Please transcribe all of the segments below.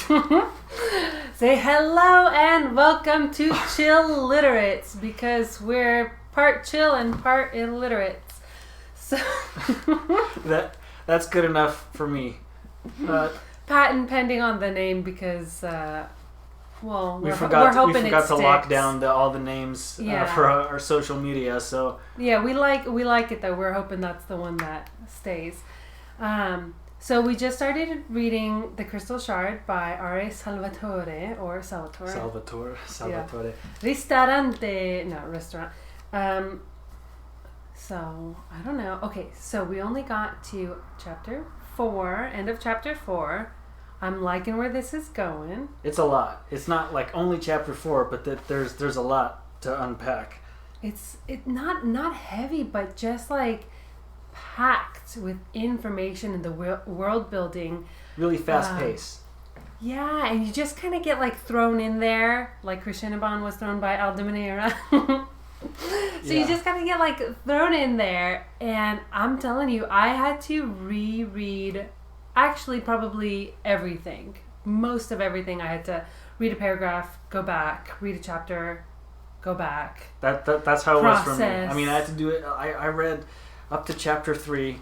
Say hello and welcome to ChilLiterates, because we're part chill and part illiterates. So that's good enough for me. Patent pending on the name because we forgot to lock down all the names for our social media. So yeah, we like it though. We're hoping that's the one that stays. So we just started reading The Crystal Shard by R.A. Salvatore. Salvatore. Yeah. Ristorante, not restaurant. So I don't know. Okay, so we only got to chapter 4, end of chapter 4. I'm liking where this is going. It's a lot. It's not like only chapter 4, but there's a lot to unpack. It's not heavy, but just like packed with information and the world building. Really fast pace. Yeah, and you just kind of get like thrown in there, like Krishnabon was thrown by Aldemanera. You just kind of get like thrown in there, and I'm telling you, I had to reread actually probably everything. Most of everything. I had to read a paragraph, go back, read a chapter, go back. That's how it was for me. I mean, I had to do it. I read up to chapter 3,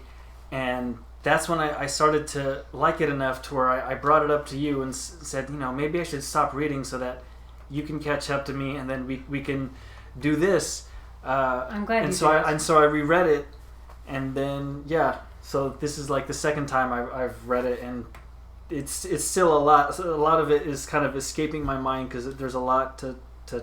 and that's when I started to like it enough to where I brought it up to you and said, maybe I should stop reading so that you can catch up to me, and then we can do this. I'm glad you did. So I reread it, and then so this is like the second time I've read it, and it's still a lot. So a lot of it is kind of escaping my mind because there's a lot to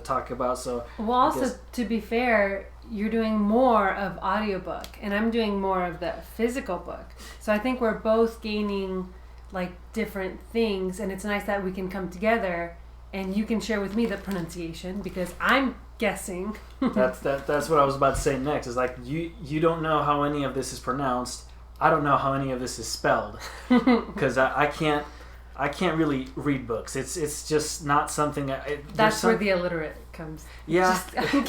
talk about. So also, to be fair, you're doing more of audiobook and I'm doing more of the physical book. So I think we're both gaining like different things, and it's nice that we can come together and you can share with me the pronunciation because I'm guessing. That's what I was about to say next. Is like you don't know how any of this is pronounced. I don't know how any of this is spelled because I can't really read books. It's just not something. That's where the illiterate comes. Yeah,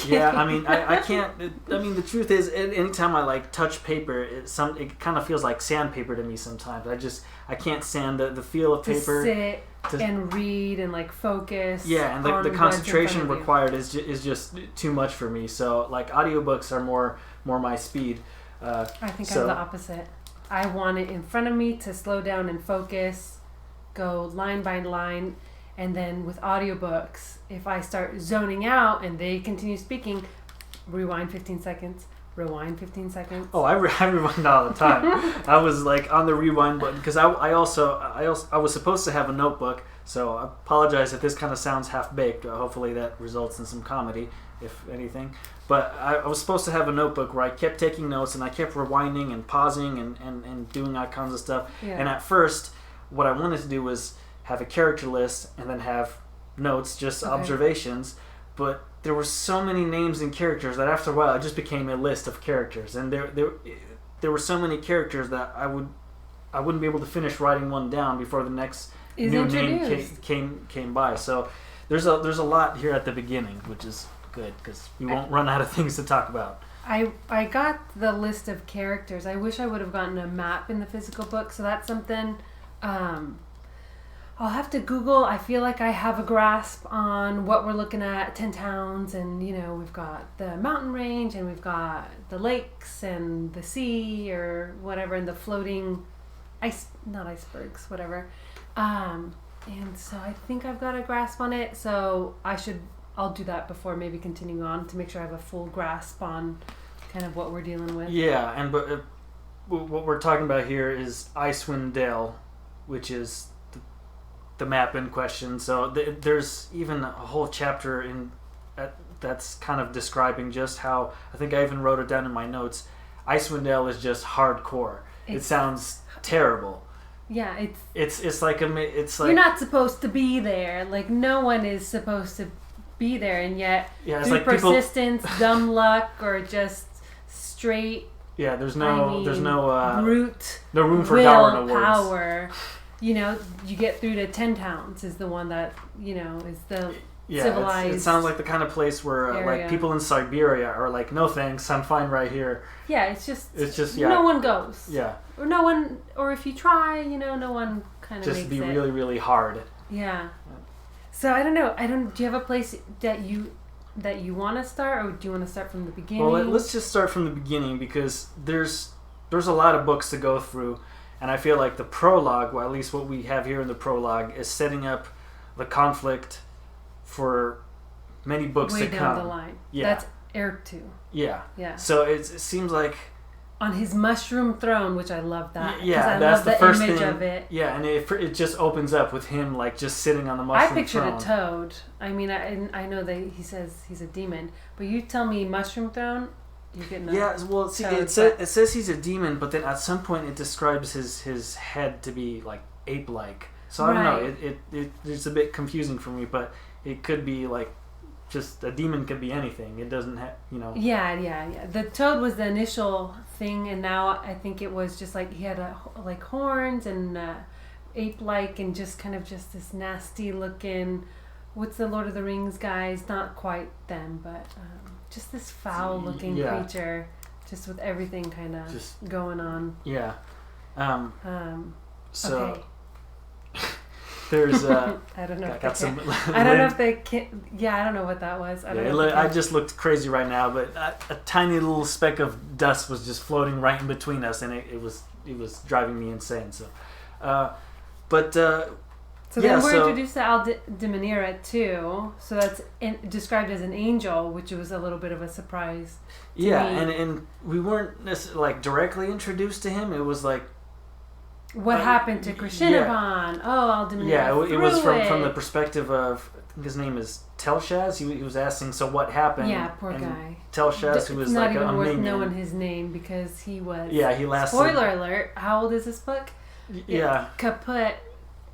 yeah. I mean, I can't. I mean, the truth is, anytime I like touch paper, it kind of feels like sandpaper to me sometimes. I can't stand the feel of paper. To sit and read and like focus. Yeah, and the concentration required is just too much for me. So like audiobooks are more my speed. I think I'm the opposite. I want it in front of me to slow down and focus. Go line by line, and then with audiobooks, if I start zoning out and they continue speaking, rewind 15 seconds, rewind 15 seconds. Oh, I rewind all the time. I was like on the rewind button because I was supposed to have a notebook, so I apologize if this kind of sounds half-baked. Hopefully that results in some comedy, if anything. But I was supposed to have a notebook where I kept taking notes and I kept rewinding and pausing and doing all kinds of stuff. Yeah. And at first, what I wanted to do was have a character list and then have notes, just observations. But there were so many names and characters that after a while it just became a list of characters. And there were so many characters that I wouldn't be able to finish writing one down before the next new name came by. So there's a lot here at the beginning, which is good because we won't run out of things to talk about. I got the list of characters. I wish I would have gotten a map in the physical book, so that's something I'll have to Google. I feel like I have a grasp on what we're looking at, 10 towns, and we've got the mountain range and we've got the lakes and the sea or whatever, and the floating not icebergs, whatever. And so I think I've got a grasp on it, so I'll do that before maybe continuing on to make sure I have a full grasp on kind of what we're dealing with. Yeah, and but what we're talking about here is Icewind Dale, which is the map in question. So there's even a whole chapter that's kind of describing just how, I think I even wrote it down in my notes, Icewind Dale is just hardcore. It sounds terrible. Yeah, it's like you're not supposed to be there. Like no one is supposed to be there, and yet through like persistence, dumb luck, or just straight. Yeah, there's no brute. No room for Darwin awards. Power. You get through to 10 towns is the one that is the civilized. It sounds like the kind of place where like people in Siberia are like, no thanks, I'm fine right here. Yeah, it's just no one goes. Yeah. Or no one, or if you try, no one kind of just makes be it. really, really hard. Yeah. So I don't know. Do you have a place that you want to start, or do you want to start from the beginning? Well, let's just start from the beginning, because there's a lot of books to go through, and I feel like the prologue, well, at least what we have here in the prologue, is setting up the conflict for many books way to come. down the line. Yeah. That's Heir 2. Yeah. Yeah. So it seems like on his mushroom throne, which I love that. Yeah, I that's love the the first image thing. of it. Yeah, and it just opens up with him like just sitting on the mushroom I pictured throne. a toad. I mean, I know that he says he's a demon, but you tell me mushroom throne, you're getting well, see, toad, it says he's a demon, but then at some point it describes his head to be like ape-like. So I don't know. It's a bit confusing for me, but it could be like just a demon could be anything. It doesn't have, Yeah. The toad was the initial thing, and now I think it was just like he had like horns and ape-like, and just kind of just this nasty looking. What's the Lord of the Rings guys? Not quite them, but just this foul looking creature, just with everything kind of going on. Yeah. So. Okay. There's I don't know. I don't know if they can. Yeah, I don't know what that was. I just looked crazy right now, but a tiny little speck of dust was just floating right in between us, and it was driving me insane. So, So then we're introduced to Aldemanira too. So that's described as an angel, which was a little bit of a surprise. To me. and we weren't necessarily like directly introduced to him. It was like. What happened to Krishnabhan? Oh, Aldemanira. Yeah, it was from the perspective of, I think his name is Telshaz. He was asking, so what happened? Yeah, poor guy. Telshaz, who was not like even a worth minion. knowing his name, because he was. Yeah, he lasted. Spoiler alert! How old is this book? Yeah, kaput.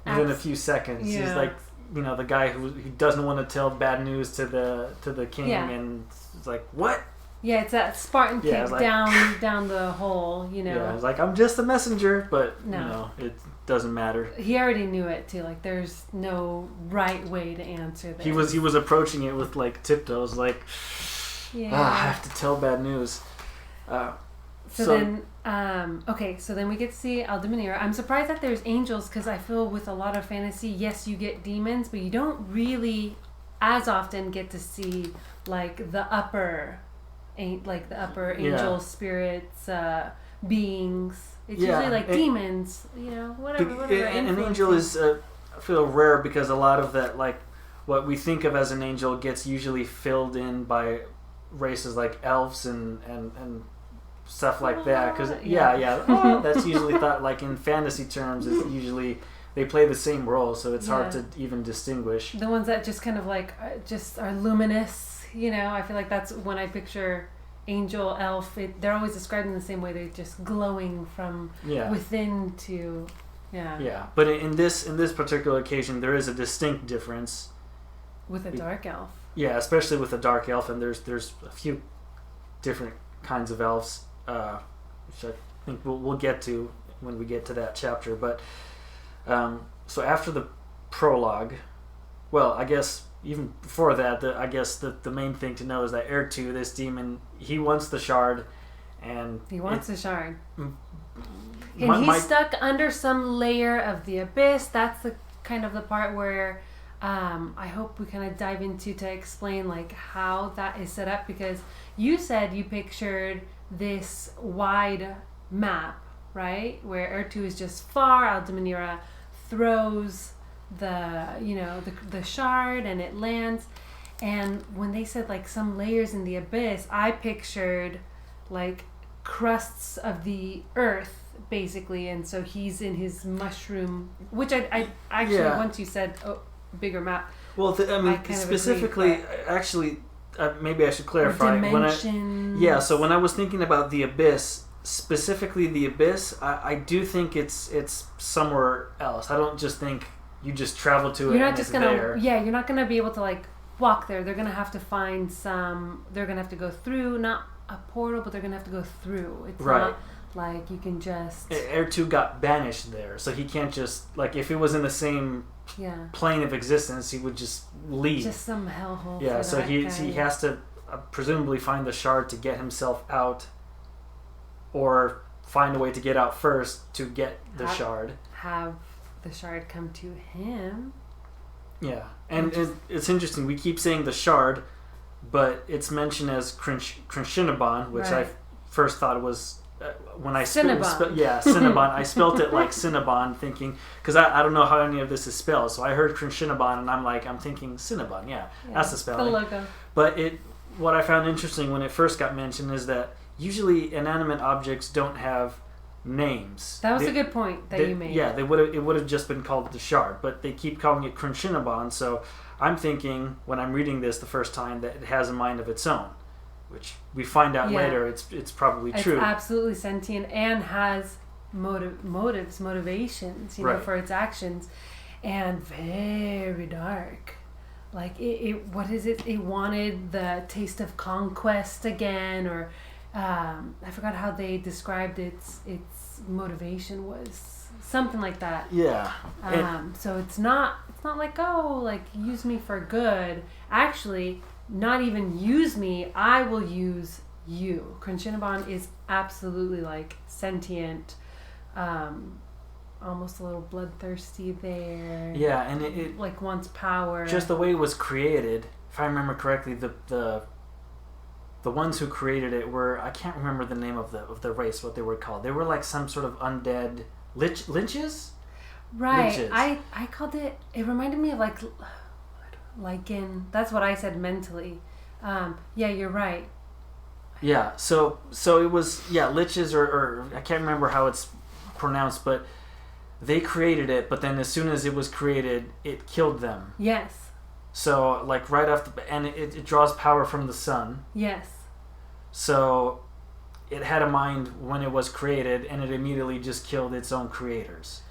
Within a few seconds, he's like, the guy who doesn't want to tell bad news to the king, and it's like, what? Yeah, it's that Spartan kick like, down the hole, Yeah, it's like, I'm just a messenger, but it doesn't matter. He already knew it too. Like, there's no right way to answer this. He was approaching it with like tiptoes, like, I have to tell bad news. So then we get to see Aldemanira. I'm surprised that there's angels, because I feel with a lot of fantasy, yes, you get demons, but you don't really as often get to see like the upper angel spirits, beings. It's usually like demons, whatever. An angel is, I feel, rare, because a lot of that, like, what we think of as an angel gets usually filled in by races like elves and stuff like that. Because that's usually thought, like, in fantasy terms, is usually they play the same role, so it's hard to even distinguish. The ones that just kind of like just are luminous. I feel like that's when I picture angel, elf. They're always described in the same way. They're just glowing from within to, Yeah, but in this particular occasion, there is a distinct difference with a dark elf. Yeah, especially with a dark elf, and there's a few different kinds of elves, which I think we'll get to when we get to that chapter. But so after the prologue, well, I guess. Even before that, I guess the main thing to know is that Heir 2, this demon, he wants the shard, and the shard, and he's stuck under some layer of the abyss. That's the kind of the part where I hope we kind of dive into to explain like how that is set up, because you said you pictured this wide map, right, where Heir 2 is just far. Aldemanira throws the shard and it lands, and when they said like some layers in the abyss, I pictured like crusts of the earth basically, and so he's in his mushroom, which I actually once you said bigger map. Well, specifically, actually, maybe I should clarify. So when I was thinking about the abyss, specifically the abyss, I do think it's somewhere else. I don't just think you just travel to it. You're not just gonna. There. Yeah, you're not gonna be able to like walk there. They're gonna have to find some. They're gonna have to go through, not a portal, but they're gonna have to go through. It's not like you can just. Heir 2 got banished there, so he can't just like if it was in the same plane of existence, he would just leave. Just some hellhole. Yeah, so he has to presumably find the shard to get himself out, or find a way to get out first to get the shard. Have the shard come to him. Yeah, and it's interesting. We keep saying the shard, but it's mentioned as Crinchinaban, which Right. I first thought it was when I Cinnabon. Cinnabon. I spelt it like Cinnabon, thinking because I don't know how any of this is spelled. So I heard Crinchinaban, and I'm thinking Cinnabon. Yeah, that's the spelling. The logo. But what I found interesting when it first got mentioned is that usually inanimate objects don't have names. That was a good point that you made. Yeah, it would have just been called the shard, but they keep calling it Crinchinaban. So I'm thinking when I'm reading this the first time that it has a mind of its own, which we find out later it's probably true. It's absolutely sentient and has motivations, you know, for its actions, and very dark. Like what is it? It wanted the taste of conquest again, or I forgot how they described its motivation was something like that. Yeah. So it's not like, oh, like use me for good. Actually, not even use me. I will use you. Crinchinaban is absolutely like sentient. Almost a little bloodthirsty there. Yeah, and it like wants power. Just the way it was created, if I remember correctly, the ones who created it were, I can't remember the name of the race, what they were called. They were like some sort of undead lynches? Right. Lynches. I called it reminded me of like lichen. That's what I said mentally. Yeah, you're right. Yeah, so it was, liches or I can't remember how it's pronounced, but they created it, but then as soon as it was created, it killed them. Yes. So, like, right off and it draws power from the sun. Yes. So, it had a mind when it was created, and it immediately just killed its own creators.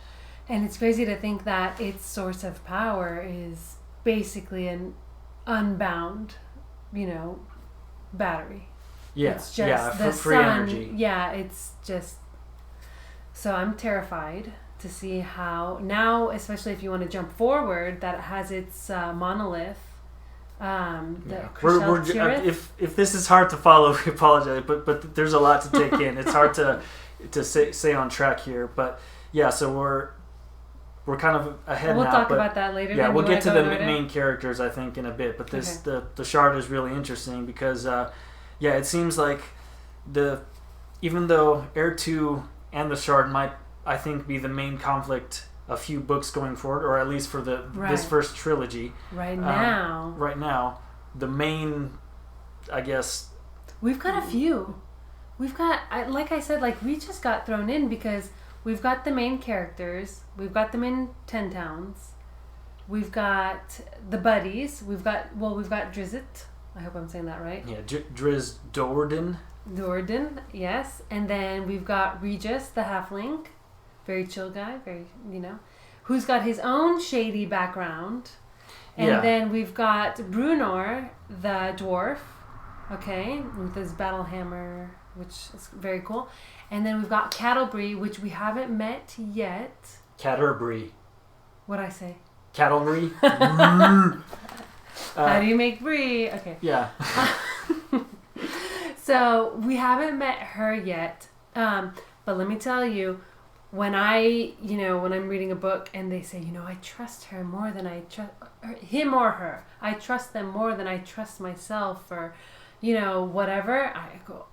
And it's crazy to think that its source of power is basically an unbound, battery. Yeah, it's just the free sun. energy. Yeah, it's just. So I'm terrified to see how now, especially if you want to jump forward, that it has its monolith. If this is hard to follow, we apologize, but there's a lot to take in. It's hard to stay on track here, but yeah, so we're kind of ahead we'll now. We'll talk about that later. Yeah, we'll get to the main characters, I think, in a bit. But the shard is really interesting because it seems like even though Heir 2 and the shard might, I think, be the main conflict a few books going forward, or at least for this first trilogy. Right now, the main, I guess. We've got a few. We've got, like I said, like we just got thrown in because we've got the main characters. We've got them in 10 Towns. We've got the buddies. We've got Drizzt. I hope I'm saying that right. Yeah, Driz Do'Urden. Do'Urden, yes. And then we've got Regis, the halfling. Very chill guy, who's got his own shady background. And then we've got Brunor, the dwarf, with his battle hammer, which is very cool. And then we've got Cattlebree, which we haven't met yet. Catterbree. What'd I say? Cattlebree. How do you make brie? Okay. Yeah. So we haven't met her yet. But let me tell you, when when I'm reading a book and they say, I trust her more than I trust him or her. I trust them more than I trust myself, or, whatever. I go,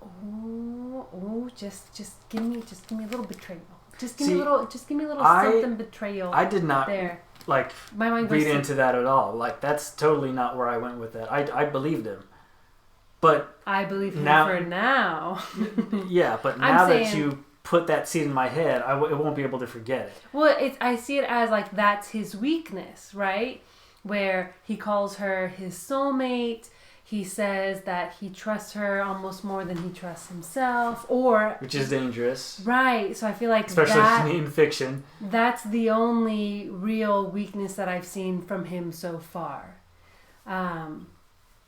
just give me a little betrayal. Just give me a little something betrayal. I did not there. My mind read into that at all. Like, that's totally not where I went with that. I believed him. But I believe him for now. Yeah, but now that you put that seed in my head, I won't be able to forget it. Well, I see it as like that's his weakness, right? Where he calls her his soulmate. He says that he trusts her almost more than he trusts himself, which is dangerous, right? So I feel like especially in fiction, that's the only real weakness that I've seen from him so far.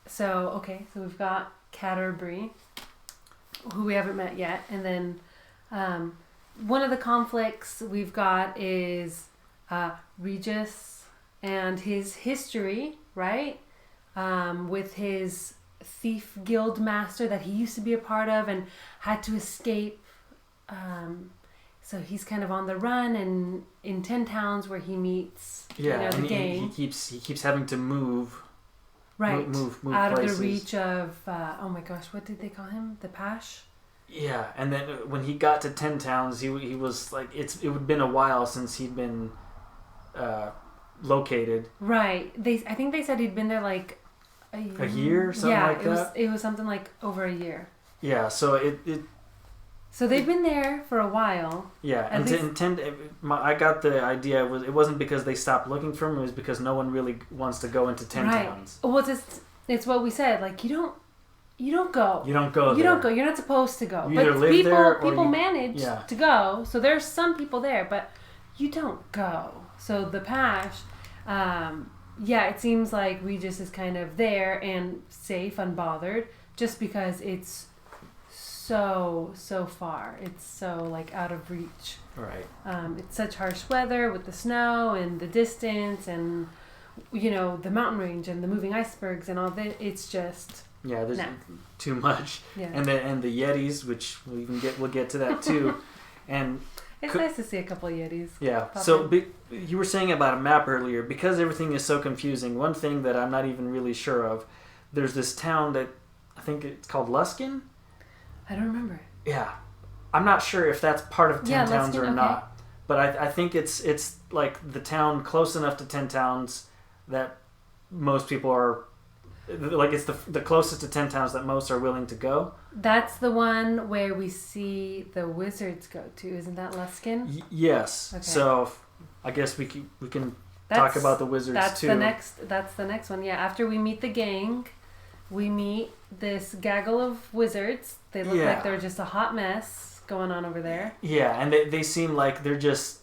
So we've got Cattlebree, who we haven't met yet, and then one of the conflicts we've got is Regis and his history, right? With his thief guild master that he used to be a part of and had to escape. So he's kind of on the run, and in 10 towns where he meets the gang. He keeps having to move. Right. Move out places. of the reach of, oh my gosh, what did they call him? The Pash? Yeah, and then when he got to 10 towns, he was like, it would have been a while since he'd been located. Right. I think they said he'd been there like a year or something like that? It was something like over a year. Yeah, so So they've been there for a while. Yeah, I got the idea it wasn't because they stopped looking for him. It was because no one really wants to go into 10 towns. Well, it's what we said. Like you don't go. You don't go. You don't go. You're not supposed to go. You either live there or people manage to go. So there's some people there, but you don't go. So the Pash, it seems like Regis is kind of there and safe, unbothered, just because it's so far. It's so like out of reach. Right. It's such harsh weather with the snow and the distance and the mountain range and the moving icebergs and all that. It's just there's too much. Yeah. And the Yetis, which we'll get to that too. And it's nice to see a couple of Yetis. Yeah. So you were saying about a map earlier, because everything is so confusing. One thing that I'm not even really sure of, there's this town that I think it's called Luskin. I don't remember. Yeah. I'm not sure if that's part of 10 towns or not. But I think it's like the town close enough to 10 towns that most people are... Like it's the closest to 10 towns that most are willing to go. That's the one where we see the wizards go to. Isn't that Luskin? Yes. Okay. So I guess we can talk about the wizards too. That's the next one. Yeah. After we meet the gang, we meet this gaggle of wizards. They look like they're just a hot mess going on over there. Yeah, and they seem like they're just...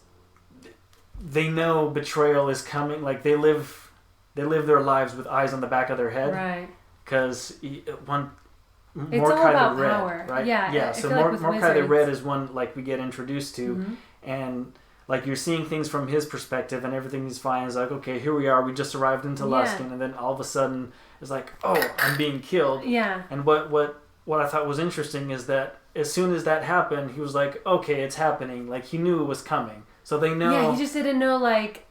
They know betrayal is coming. Like they live their lives with eyes on the back of their head. Right. Because it's Mordecai all about the Red, power. right? Yeah. So Mordecai the Red is one like we get introduced to, mm-hmm. and like you're seeing things from his perspective, and everything is fine. It's like, okay, here we are. We just arrived into Luskin, and then all of a sudden it's like, oh, I'm being killed. Yeah. And what I thought was interesting is that as soon as that happened, he was like, okay, it's happening. Like he knew it was coming. So they know. Yeah, he just didn't know like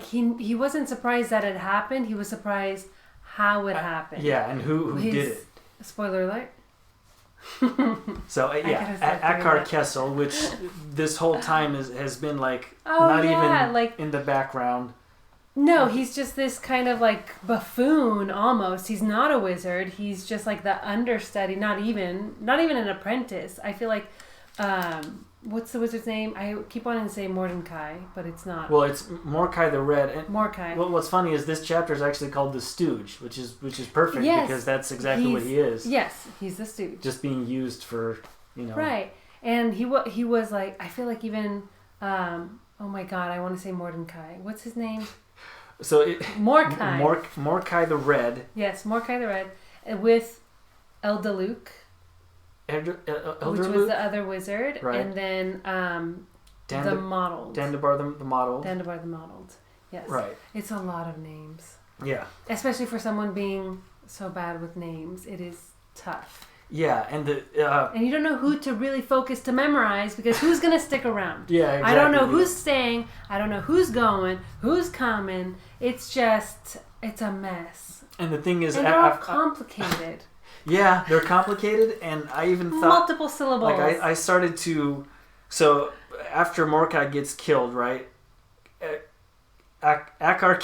he wasn't surprised that it happened. He was surprised how it happened. Yeah, and who did it. Spoiler alert. So Akar Kessel, which this whole time has been like even like, in the background. No, he's just this kind of like buffoon almost. He's not a wizard. He's just like the understudy, not even an apprentice. I feel like what's the wizard's name? I keep wanting to say Mordecai, but it's not. Well, it's Mordecai the Red. And Mordecai. Well, what's funny is this chapter is actually called the Stooge, which is perfect because that's exactly what he is. Yes, he's the Stooge. Just being used for, Right, and he was like, I feel like even, oh my God, I want to say Mordecai. What's his name? So Mordecai. Mordecai the Red. Yes, Mordecai the Red, with Eldeluc. Which was the other wizard, right. And then the Mottled. Dandabar the Mottled. Dandabar the Mottled, yes. Right. It's a lot of names. Yeah. Especially for someone being so bad with names, it is tough. Yeah, and and you don't know who to really focus to memorize because who's going to stick around? Yeah, exactly. I don't know who's staying. I don't know who's going, who's coming. It's a mess. And the thing is... And they're all complicated. Yeah, they're complicated, and I even thought... Multiple syllables. Like, I started to... So, after Mordecai gets killed, right? Akar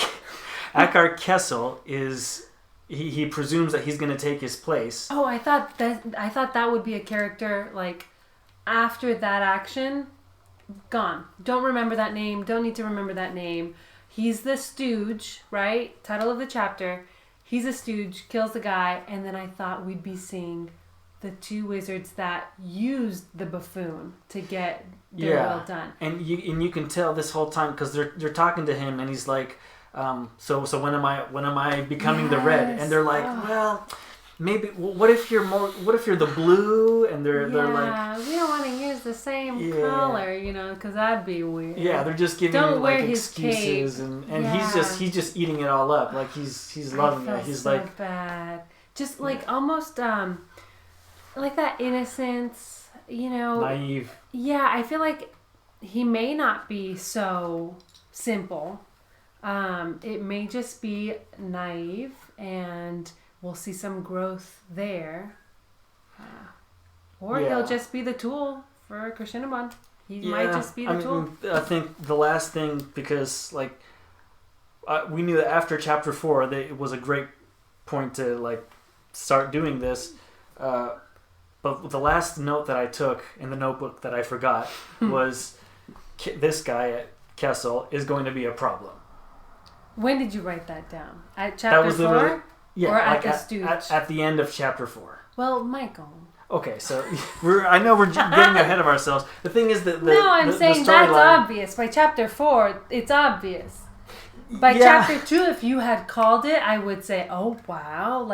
Kessel is... He presumes that he's going to take his place. Oh, I thought that would be a character, like, after that action, gone. Don't remember that name. Don't need to remember that name. He's the stooge, right? Title of the chapter. He's a stooge, kills the guy, and then I thought we'd be seeing the two wizards that used the buffoon to get their will done. And you can tell this whole time because they're talking to him, and he's like, so when am I becoming the red? And they're like, well, maybe. What if you're the blue? And they're like, we don't want to use the same color, because that'd be weird. Yeah, they're just giving him like excuses, cape. and he's just eating it all up. Like he's loving it. He's so like bad, just like almost like that innocence naive. Yeah, I feel like he may not be so simple. It may just be naive, and we'll see some growth there. Or he'll just be the tool for Krishnabon. He might just be the tool. I think the last thing, because we knew that after chapter 4, it was a great point to start doing this. But the last note that I took in the notebook that I forgot was this guy at Kessel is going to be a problem. When did you write that down? At chapter 4? Yeah, or at the stooge? At the end of chapter 4. Well, Michael. Okay, so I know we're getting ahead of ourselves. The thing is that I'm saying that's obvious. By chapter 4, it's obvious. By chapter 2, if you had called it, I would say, oh, wow,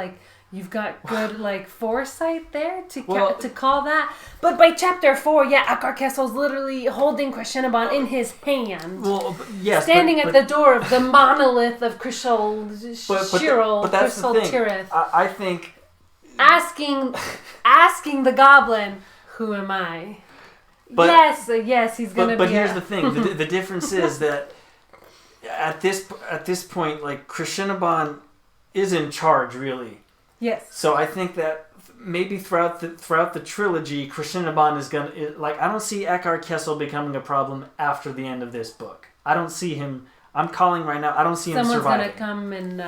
you've got good foresight there to call that. But by chapter 4, Akar Kessel's literally holding Krishnabon in his hand. Well, yes, standing at the door of the monolith of Krishal Shirul, Krishal Tirith. I think asking the goblin, who am I? But, yes, he's gonna. But here's the thing: the difference is that at this point, Krishnabon is in charge, really. Yes. So I think that maybe throughout the trilogy, Krishnabon is gonna I don't see Akar Kessel becoming a problem after the end of this book. I don't see him. I'm calling right now. I don't see him surviving. Someone's gonna come and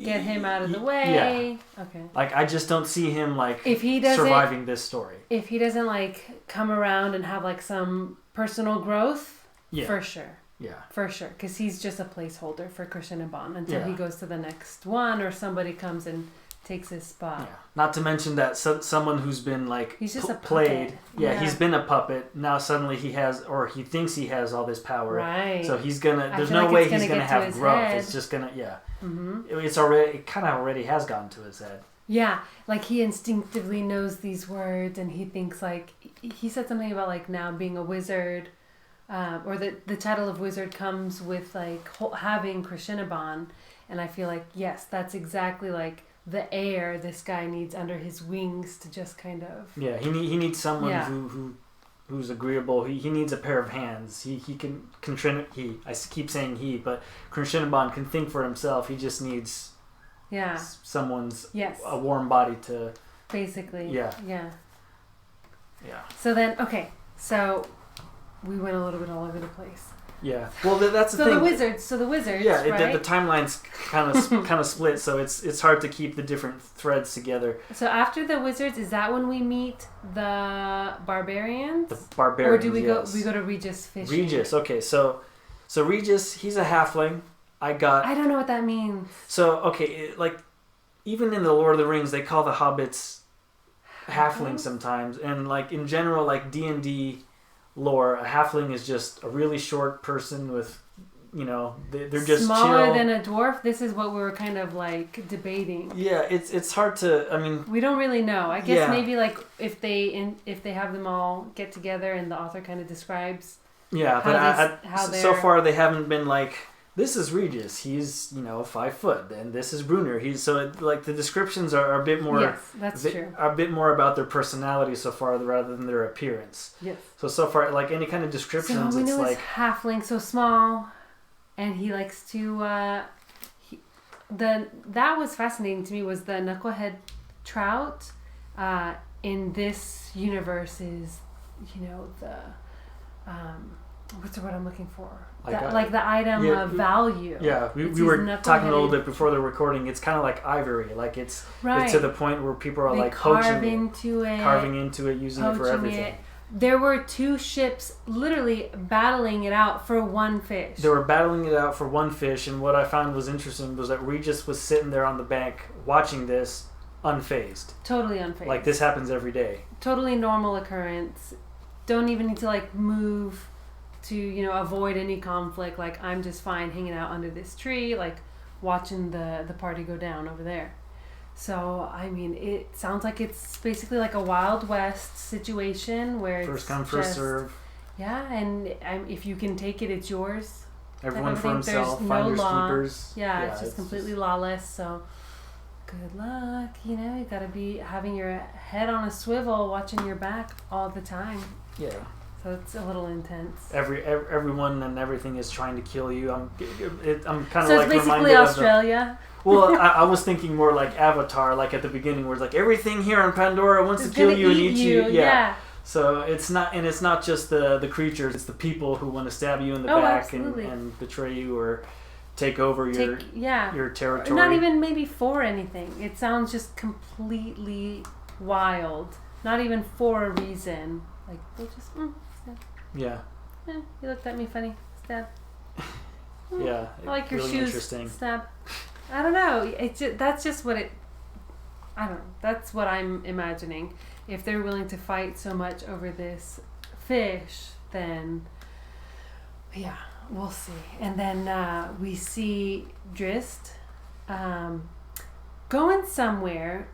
get him out of the way. Yeah. Okay. I just don't see him if he doesn't surviving this story. If he doesn't come around and have some personal growth, for sure. Yeah. For sure, because he's just a placeholder for Krishnabon until he goes to the next one or somebody comes and takes his spot. Yeah. Not to mention that someone who's been he's just played. Yeah, he's been a puppet. Now suddenly he has, or he thinks he has all this power. Right. So he's gonna. There's no way he's gonna have growth. Head. It's just gonna. Yeah. Mm-hmm. It kind of already has gotten to his head. Yeah, he instinctively knows these words, and he thinks he said something about now being a wizard. Or the title of wizard comes with having Krishnabon, and I feel yes, that's exactly the air this guy needs under his wings to just kind of. Yeah, he needs someone who's agreeable. He needs a pair of hands. He can I keep saying he, but Krishnabon can think for himself. He just needs someone's a warm body to basically. Yeah. So then we went a little bit all over the place. Yeah. Well, that's the thing. So the wizards. Yeah, right? The timeline's kind of split, so it's hard to keep the different threads together. So after the wizards, is that when we meet the barbarians? The barbarians. Or do we go to Regis fishing? Regis. Okay. So Regis, he's a halfling. I don't know what that means. So even in the Lord of the Rings, they call the hobbits halflings sometimes, and in general, D&D. Lore, a halfling is just a really short person with, they're just smaller chill. Than a dwarf. This is what we were kind of debating. Yeah, it's hard to. We don't really know. I guess maybe if they have them all get together and the author kind of describes. Yeah, but so far they haven't been this is Regis. He's 5 foot, and this is Brunner. He's the descriptions are a bit more. Yes, that's true. A bit more about their personality so far rather than their appearance. Yes. So far, any kind of descriptions, so we it's know it's halfling, so small, and he likes to. That was fascinating to me. Was the knucklehead trout in this universe is the. What's the word I'm looking for? The item of value. Yeah, we were talking a little bit before the recording. It's kind of like ivory. It's to the point where people are carving into it, using it for everything. There were 2 ships literally battling it out for one fish. They were battling it out for one fish, and what I found was interesting was that Regis was sitting there on the bank watching this unfazed. Totally unfazed. This happens every day. Totally normal occurrence. Don't even need to move to avoid any conflict. I'm just fine hanging out under this tree, watching the party go down over there. So it sounds like it's basically a Wild West situation where first come first serve. Yeah, and if you can take it, it's yours. Everyone for himself. Finders keepers. Yeah, it's just completely lawless. So good luck. You know, you gotta be having your head on a swivel, watching your back all the time. Yeah. So it's a little intense. Everyone and everything is trying to kill you. I'm kind of So like it's basically reminded Australia. Well, I was thinking more like Avatar, like at the beginning, where it's like everything here on Pandora wants It's to kill gonna you and eat you. Yeah. So it's not just the creatures; it's the people who want to stab you in the back and betray you or take over your territory. Not even maybe for anything. It sounds just completely wild. Not even for a reason. Like they'll just stab. Yeah. You looked at me funny. Stab. Yeah. I like your really shoes. Interesting. Stab. I don't know. That's just what it. I don't know. That's what I'm imagining. If they're willing to fight so much over this fish, then yeah, we'll see. And then we see Drist going somewhere.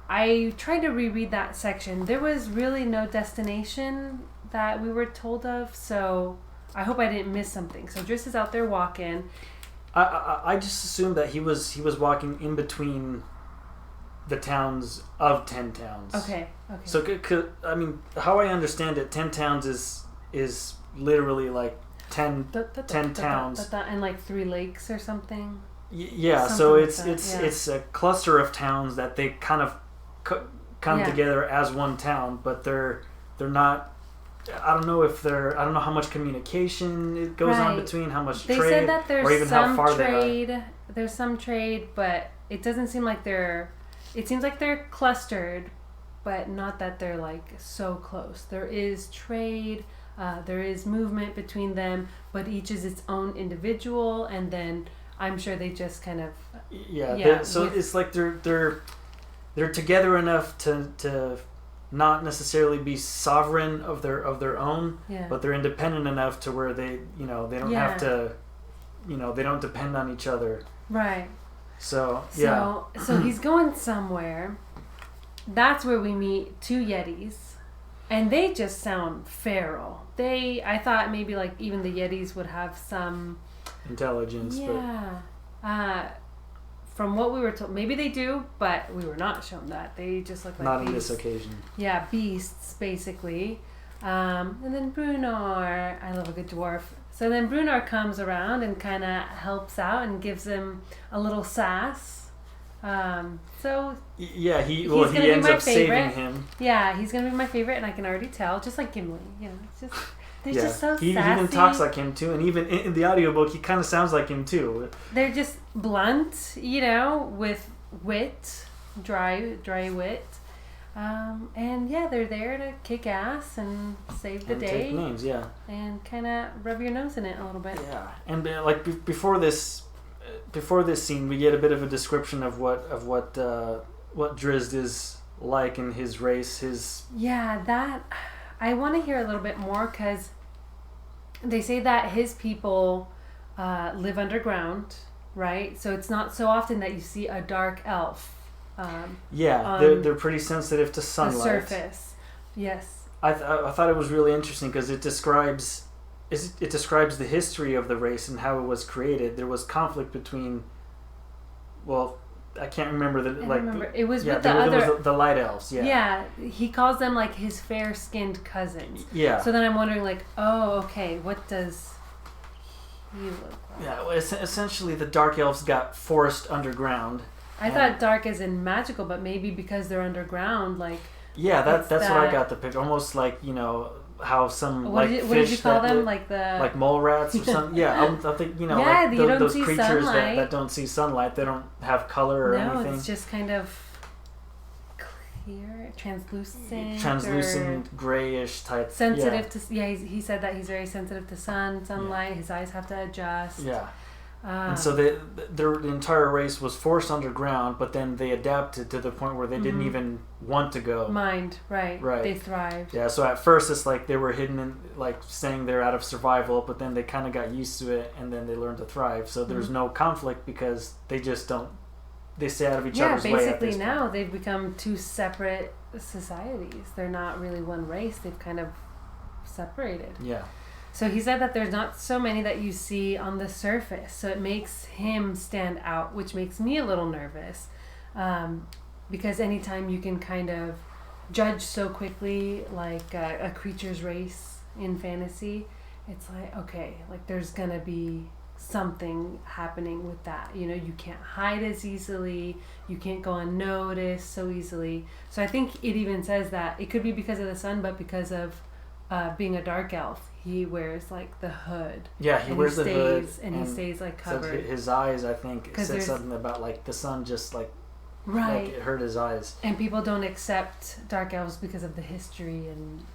I tried to reread that section. There was really no destination that we were told of, so I hope I didn't miss something. So Drist is out there walking. I just assumed that he was walking in between the towns of 10 towns. Okay. So, I mean, how I understand it, 10 towns is literally like 10 towns. And like 3 lakes or something. Yeah, something so like it's a cluster of towns that they kind of come together as one town, but they're not. I don't know how much communication it goes on between, how much trade, said that there's or even some how far trade. they are. There's some trade, but it doesn't seem like they're. It seems like they're clustered, but not that they're like so close. There is trade, there is movement between them, but each is its own individual, and then I'm sure they just kind of. So it's like they're together enough to not necessarily be sovereign of their own, but they're independent enough to where they they don't have to, they don't depend on each other. Right. So he's going somewhere. That's where we meet 2 Yetis, and they just sound feral. I thought maybe like even the Yetis would have some intelligence. But from what we were told, maybe they do, but we were not shown that. They just look like not beasts. On this occasion. Yeah, beasts basically. And then Brunor, I love a good dwarf. So then Brunor comes around and kind of helps out and gives him a little sass. So he ends up saving him. Yeah, he's gonna be my favorite, and I can already tell. Just like Gimli, it's just they're just so sassy. He even talks like him too, and even in the audiobook, he kind of sounds like him too. They're just blunt, with wit, dry wit. And they're there to kick ass and save the day. Take names, and kind of rub your nose in it a little bit. Yeah, and before this scene, we get a bit of a description of what Drizzt is like in his race. That I want to hear a little bit more, because they say that his people live underground, right? So it's not so often that you see a dark elf. They're pretty sensitive to sunlight. The surface, yes. I thought it was really interesting because it describes the history of the race and how it was created. There was conflict between, I can't remember it was with the other the light elves. Yeah, he calls them like his fair-skinned cousins. Yeah. So then I'm wondering, what does he look like? Yeah, well, essentially the dark elves got forced underground. I thought dark as in magical, but maybe because they're underground, like. Yeah, that's what I got the picture. Almost like how some what fish did you call them? Like mole rats or something. Yeah, I think those creatures that don't see sunlight. They don't have color or anything. No, it's just kind of clear, translucent, grayish type. Sensitive to he said that he's very sensitive to sunlight. His eyes have to adjust. Yeah. And so the entire race was forced underground, but then they adapted to the point where they didn't even want to go. Right. They thrived. Yeah, so at first it's like they were hidden and like staying there out of survival, but then they kind of got used to it, and then they learned to thrive. So there's no conflict because they just don't. They stay out of each other's way. Yeah, basically now they've become 2 separate societies. They're not really one race. They've kind of separated. Yeah. So he said that there's not so many that you see on the surface. So it makes him stand out, which makes me a little nervous. because anytime you can kind of judge so quickly, like a creature's race in fantasy, it's like, okay, like there's gonna be something happening with that. You know, you can't hide as easily, you can't go unnoticed so easily. So I think it even says that it could be because of the sun, but because of being a dark elf, he wears like the hood. Yeah, he wears the hood, and he stays like covered. So his eyes, I think, said something about like the sun just like right, like it hurt his eyes. And people don't accept dark elves because of the history,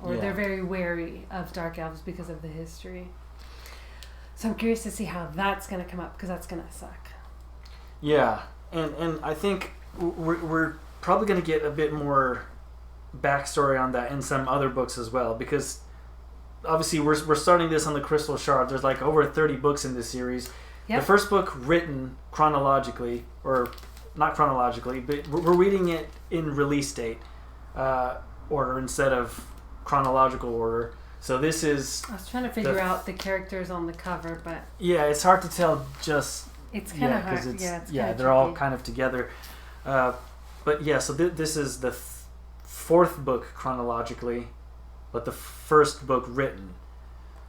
or they're very wary of dark elves because of the history. So I'm curious to see how that's going to come up, because that's going to suck. Yeah, and I think we're probably going to get a bit more backstory on that in some other books as well, because obviously we're starting this on the Crystal Shard. There's like over 30 books in this series. Yep. The first book written chronologically, or not chronologically, but we're reading it in release date order instead of chronological order. So this is... I was trying to figure out the characters on the cover, but... Yeah, it's hard to tell just... It's kind of hard. It's they're tricky. All kind of together. But yeah, so this is the fourth book chronologically, but the first book written.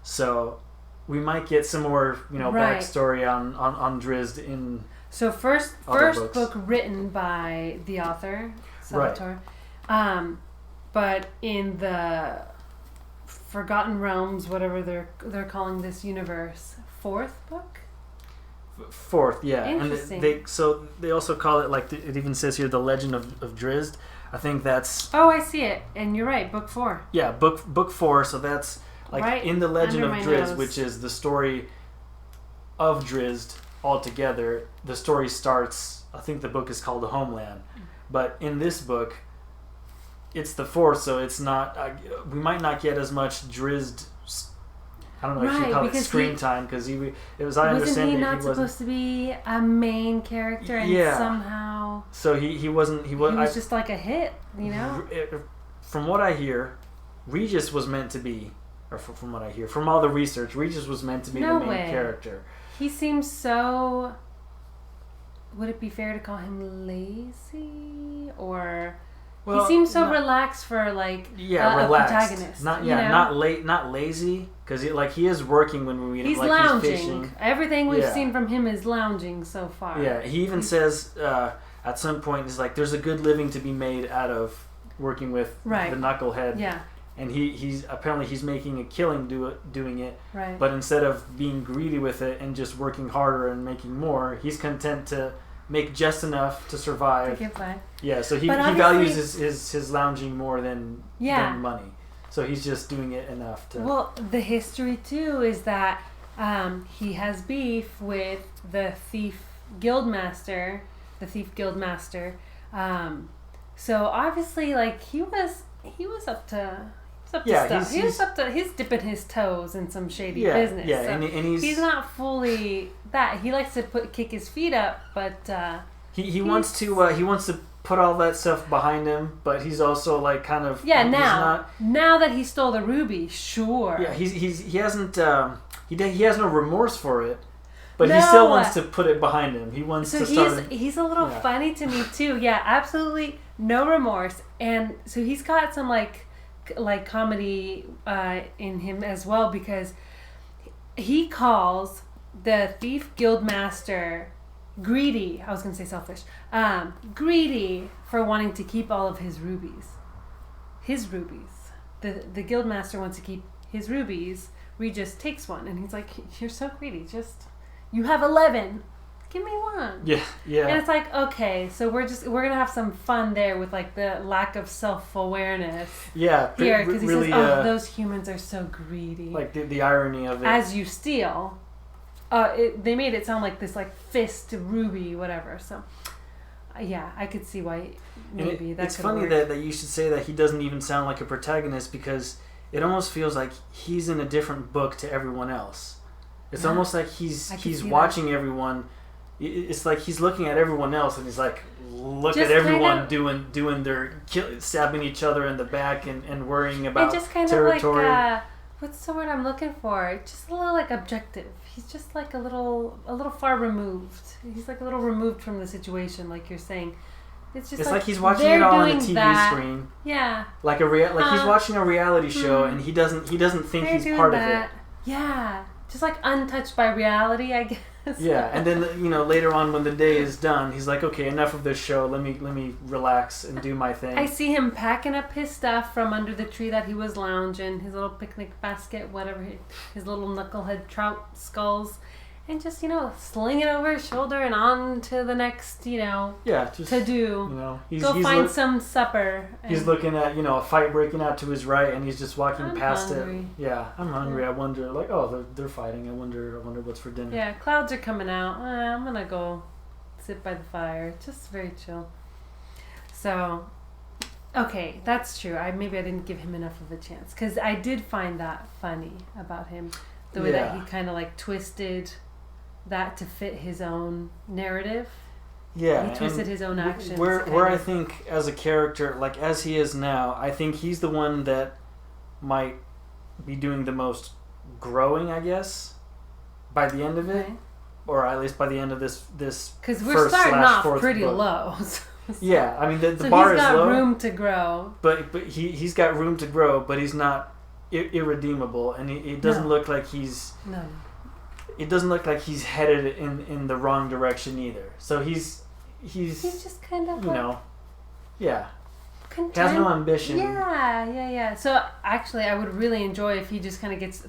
So we might get some more, backstory on Drizzt in... So first book written by the author, Salvatore. Right. But in the Forgotten Realms, whatever they're calling this universe, fourth book? Fourth, yeah. Interesting. And they also call it, like it even says here, the Legend of Drizzt. I think that's... Oh, I see it. And you're right, book 4. Yeah, book 4. So that's like right in the Legend of Drizzt, which is the story of Drizzt altogether. The story starts, I think the book is called The Homeland. But in this book, it's the 4th, so it's not... we might not get as much Drizzt... I don't know if you call it screen time, because I understand wasn't he not supposed to be a main character, and somehow... So he wasn't... He was just like a hit, From what I hear, Regis was meant to be... Or from what I hear, from all the research, Regis was meant to be the main character. He seems so... Would it be fair to call him lazy? Or... Well, he seems so relaxed for like a protagonist. Not lazy, because he is working when we meet him. He's lounging. He's fishing. Everything we've seen from him is lounging so far. Yeah, he even says at some point, he's like, "There's a good living to be made out of working with the knucklehead." Yeah. And he's apparently making a killing doing it. Right. But instead of being greedy with it and just working harder and making more, he's content to make just enough to survive. To get by. Yeah, so he values his lounging more than money. So he's just doing it enough to... Well, the history, too, is that he has beef with the thief guildmaster. So obviously, like, he was up to stuff. He's dipping his toes in some shady business. Yeah, so and he's not fully that. He likes to kick his feet up, but he wants to put all that stuff behind him. But he's also like kind of now that he stole the ruby, sure. Yeah, he hasn't he has no remorse for it. But he still wants to put it behind him. He wants to start... He's a little funny to me too. Yeah, absolutely no remorse, and so he's got some like comedy in him as well, because he calls the thief guildmaster greedy. I was going to say selfish. Greedy for wanting to keep all of his rubies. The guildmaster wants to keep his rubies. Regis takes one, and he's like, "You're so greedy. You have 11. Give me one." Yeah. And it's like, okay, so we're gonna have some fun there with like the lack of self-awareness. Yeah. Here, because he says, those humans are so greedy. Like the irony of it. As you steal, they made it sound like this like fist ruby, whatever. So, yeah, I could see why maybe that. It's funny that you should say that he doesn't even sound like a protagonist, because it almost feels like he's in a different book to everyone else. It's almost like he's watching everyone. It's like he's looking at everyone else, and he's like, look at everyone doing their stabbing each other in the back and worrying about territory. Like what's the word I'm looking for? Just a little like objective. He's just like a little far removed. He's like a little removed from the situation, like you're saying. It's just it's like he's watching it all on a TV screen. Yeah. Like he's watching a reality show and he doesn't think he's part of it. Yeah. Just like untouched by reality, I guess. Yeah, and then later on when the day is done, he's like, okay, enough of this show. Let me relax and do my thing. I see him packing up his stuff from under the tree that he was lounging, his little picnic basket, whatever, his little knucklehead trout skulls, and just sling it over his shoulder and on to the next just to do. He's find some supper. He's looking at a fight breaking out to his right, and he's just walking past hungry. it. Yeah, I'm hungry. I wonder, like, oh, they're fighting. I wonder what's for dinner. Yeah, clouds are coming out. I'm gonna go sit by the fire. Just very chill. So, okay, that's true. Maybe I didn't give him enough of a chance because I did find that funny about him, the way that he kind of like twisted that to fit his own narrative. Yeah, he twisted his own actions. Where I think as a character, like as he is now, I think he's the one that might be doing the most growing, I guess, by the end of it, or at least by the end of this. Because we're starting off pretty low. Yeah, I mean the bar is low. He's got room to grow. But he's got room to grow, but he's not irredeemable, and it doesn't look like he's. No. It doesn't look like he's headed in the wrong direction either. So he's just kind of content. Has no ambition. Yeah. So actually, I would really enjoy if he just kind of gets.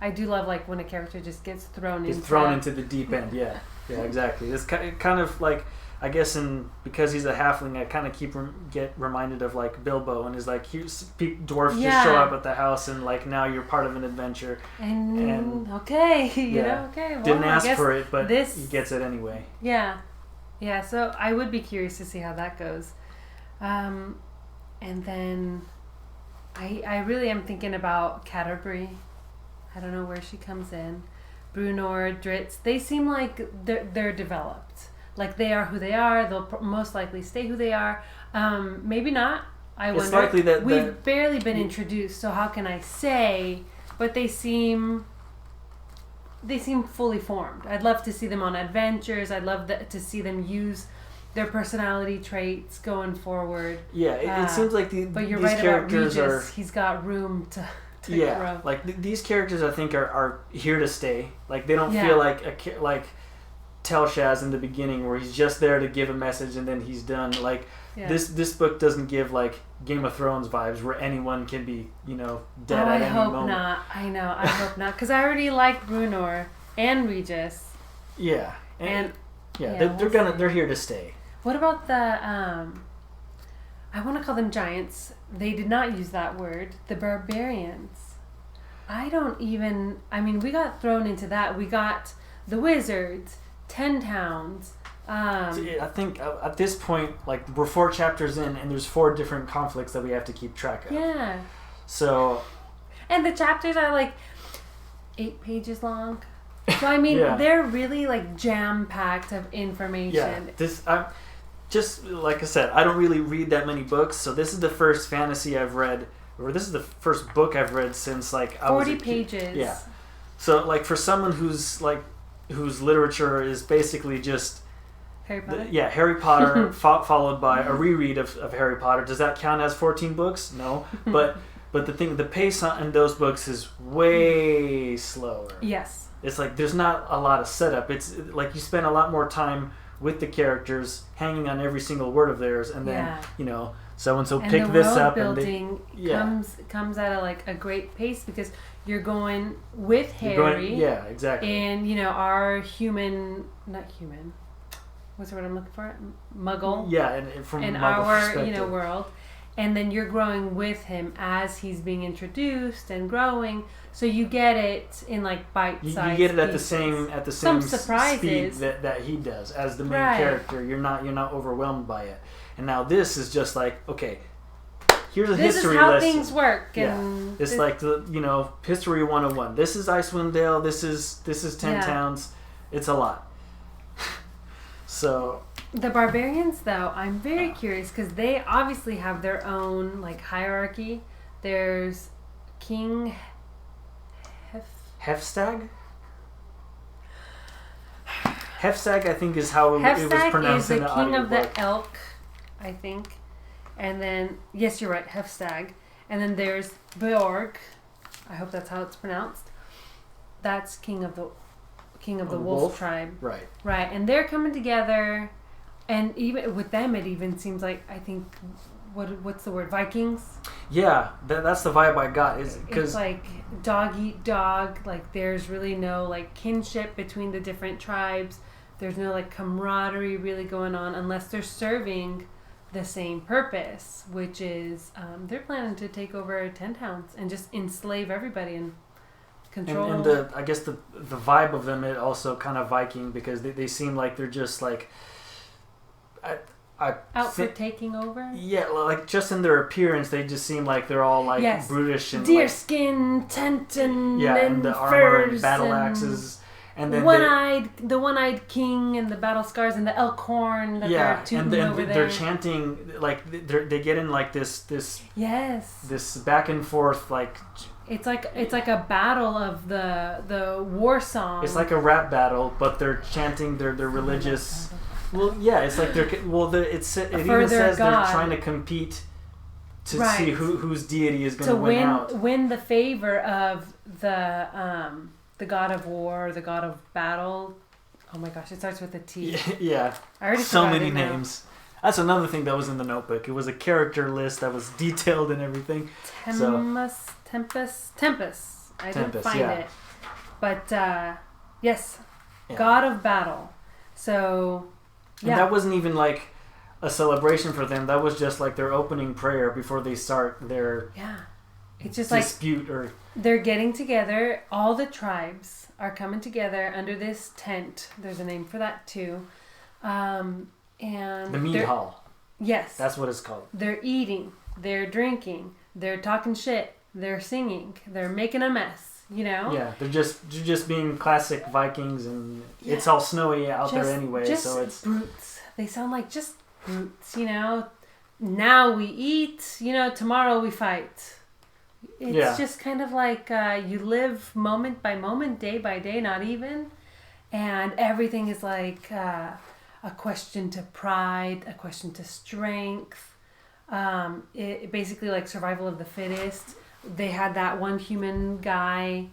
I do love like when a character just gets thrown into the deep end. Yeah, exactly. It's kind of like, I guess, because he's a halfling, I kind of get reminded of like Bilbo, and is like, dwarves just show up at the house, and like now you're part of an adventure. And okay, okay. Well, didn't ask for it, but he gets it anyway. Yeah. So I would be curious to see how that goes, and then I really am thinking about Canterbury. I don't know where she comes in. Brunor, Dritz. They seem like they're developed. Like they are who they are. They'll most likely stay who they are. Maybe not. I wonder. It's likely that we've barely been introduced, so how can I say? But they seem fully formed. I'd love to see them on adventures. I'd love to see them use their personality traits going forward. Yeah, it seems like but you're these right characters about Regis. He's got room to grow. Like these characters, I think are here to stay. Like they don't feel like Telshaz in the beginning, where he's just there to give a message and then he's done. Like this book doesn't give like Game of Thrones vibes, where anyone can be dead at any moment. I hope not, because I already like Brunor and Regis. Yeah, they're here to stay. What about the I want to call them giants. They did not use that word. The barbarians. I mean, we got thrown into that. We got the wizards, 10 towns. I think at this point, like, we're 4 chapters in, and there's 4 different conflicts that we have to keep track of. Yeah. So. And the chapters are like 8 pages long. So I mean, they're really like jam-packed of information. Yeah. Just like I said, I don't really read that many books, so this is the first fantasy I've read, or this is the first book I've read since like I was 40 pages. Yeah. So like for someone whose literature is basically just Harry Potter. Harry Potter followed by a reread of Harry Potter. Does that count as 14 books? No, but the pace in those books is way slower. Yes. It's like there's not a lot of setup. It's like you spend a lot more time with the characters, hanging on every single word of theirs, and then so and so pick this up, and building comes at a great pace because you're going with Harry. Exactly. And our not human. What's the word I'm looking for? Muggle. Yeah, and from in Muggle our perspective. World, and then you're growing with him as he's being introduced and growing. So you get it in like bite-sized You get it at pieces. the same speed surprises that he does as the main character. You're not overwhelmed by it. And now this is just like, okay, here's a history lesson. This is how things work. And it's like the History 101. This is Icewind Dale. This is 10 Towns. It's a lot. So the barbarians, though, I'm very curious because they obviously have their own like hierarchy. There's King Hefstag? Hefstag, I think, is how it was pronounced in the audiobook. Hefstag is the king of the elk. I think. And then, yes, you're right, Hefstag. And then there's Beorg. I hope that's how it's pronounced. That's king of the wolf tribe. Right. Right. And they're coming together, and even with them, it even seems like, I think, what's the word? Vikings? Yeah, that's the vibe I got. It's like dog eat dog. Like there's really no like kinship between the different tribes. There's no like camaraderie really going on unless they're serving the same purpose, which is they're planning to take over 10 towns and just enslave everybody and control. And I guess the vibe of them, it also kind of Viking, because they seem like they're just like for taking over. Yeah, like just in their appearance, they just seem like they're all like brutish and deerskin tent and the armor and battle axes. And then the one-eyed king and the battle scars and the elk horn that they're tooting over there. They're chanting, like they get in like this back and forth, like it's like a battle of the war song. It's like a rap battle, but they're chanting their religious. Well, yeah, it's like it even says they're trying to compete to see whose deity is going to win out. Win the favor of the god of war, the god of battle. Oh my gosh, it starts with a T. Yeah. I already so many names. That's another thing that was in the notebook. It was a character list that was detailed and everything. Tempest. I didn't find it. But yes, god of battle. So and that wasn't even like a celebration for them. That was just like their opening prayer before they start their it's just dispute or they're getting together. All the tribes are coming together under this tent. There's a name for that too. And the mead hall. Yes. That's what it's called. They're eating. They're drinking. They're talking shit. They're singing. They're making a mess. You know? Yeah, they're just being classic Vikings, and it's all snowy out there anyway, so it's brutes. They sound like just brutes, you know? Now we eat, you know, tomorrow we fight. It's just kind of like you live moment by moment, day by day, not even. And everything is like a question to pride, a question to strength. It basically like survival of the fittest. They had that one human guy,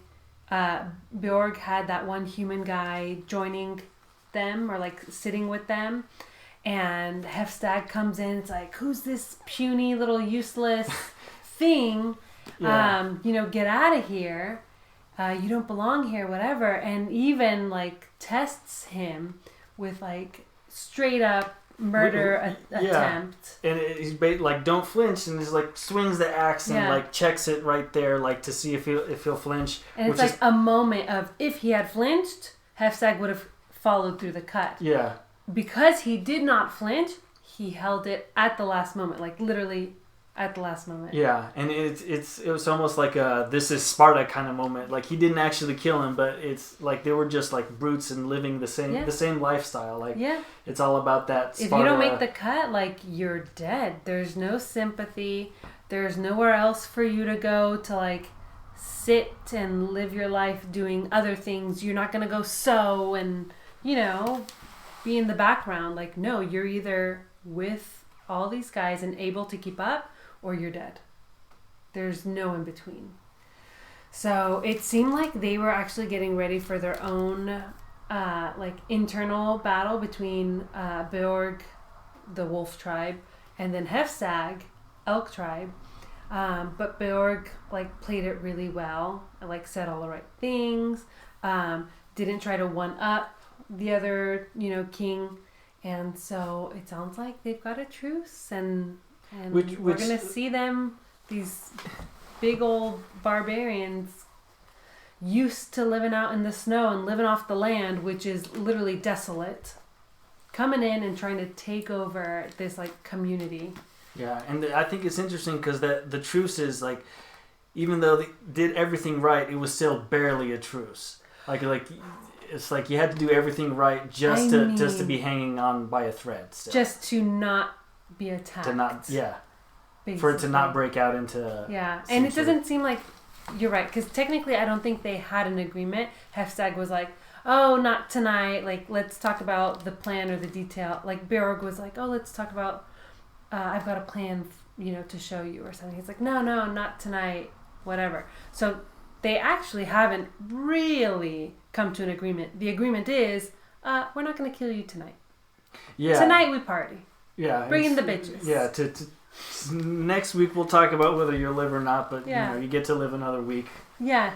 Bjorg had that one human guy joining them or like sitting with them. And Hefstag comes in, it's like, who's this puny little useless thing? Get out of here. You don't belong here, whatever. And even like tests him with like straight up murder attempt. And he's like, don't flinch, and he's like swings the axe and like checks it right there, like to see if he'll flinch. And it's like a moment of, if he had flinched, Hefstag would have followed through the cut. Yeah. Because he did not flinch, he held it at the last moment, like literally at the last moment. Yeah, and it was almost like a this is Sparta kind of moment. Like he didn't actually kill him, but it's like they were just like brutes and living the same lifestyle. Like it's all about that Sparta. If you don't make the cut, like you're dead. There's no sympathy. There's nowhere else for you to go to like sit and live your life doing other things. You're not gonna go sew and be in the background. Like no, you're either with all these guys and able to keep up, or you're dead. There's no in between. So it seemed like they were actually getting ready for their own internal battle between Beorg, the wolf tribe, and then Hefstag, elk tribe. But Beorg played it really well, said all the right things, didn't try to one up the other king, and so it sounds like they've got a truce, and we're gonna see them, these big old barbarians used to living out in the snow and living off the land, which is literally desolate, coming in and trying to take over this community. Yeah, and I think it's interesting because the truce is even though they did everything right, it was still barely a truce. It's like you had to do everything right just to be hanging on by a thread. Still. Just to not be attacked. Basically. For it to not break out into... Yeah, and it doesn't seem like... You're right, because technically I don't think they had an agreement. Hefstag was like, oh, not tonight. Let's talk about the plan or the detail. Beorg was like, oh, let's talk about I've got a plan, to show you or something. He's like, no, not tonight, whatever. So they actually haven't really come to an agreement. The agreement is, we're not going to kill you tonight. Yeah. Tonight we party. Yeah. Bring in the bitches. Yeah. Next week we'll talk about whether you live or not, but you get to live another week. Yeah.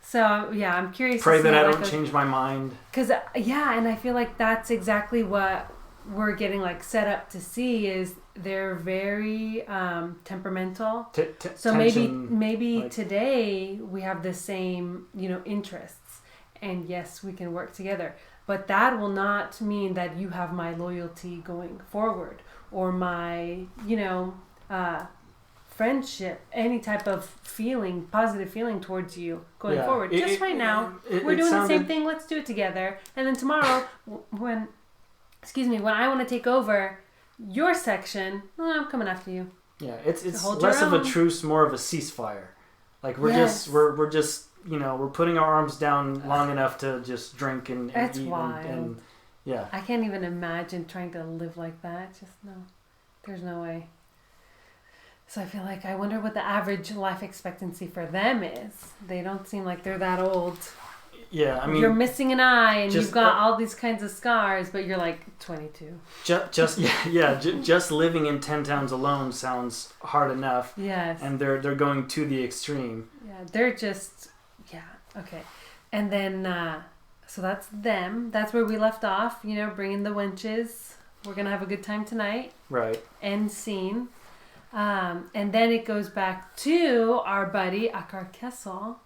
So I'm curious. Pray to see that I how don't change my mind. Because and I feel like that's exactly what we're getting like set up to see is they're very temperamental. So maybe like, today we have the same interests, and yes, we can work together. But that will not mean that you have my loyalty going forward or my friendship, any type of feeling, positive feeling towards you going forward. Right now, we're doing the same thing. Let's do it together. And then tomorrow, when I want to take over your section, I'm coming after you. Yeah, it's less of a truce, more of a ceasefire. Like we're just we're putting our arms down long enough to just drink and that's eat wild. and yeah. I can't even imagine trying to live like that. Just no. There's no way. So I feel like I wonder what the average life expectancy for them is. They don't seem like they're that old. Yeah, I mean... You're missing an eye and you've got all these kinds of scars, but you're like 22. Just living in 10 towns alone sounds hard enough. Yes. And they're going to the extreme. Yeah, they're just... Yeah, okay. And then, so that's them. That's where we left off, bringing the wenches. We're going to have a good time tonight. Right. End scene. And then it goes back to our buddy Akar Kessel.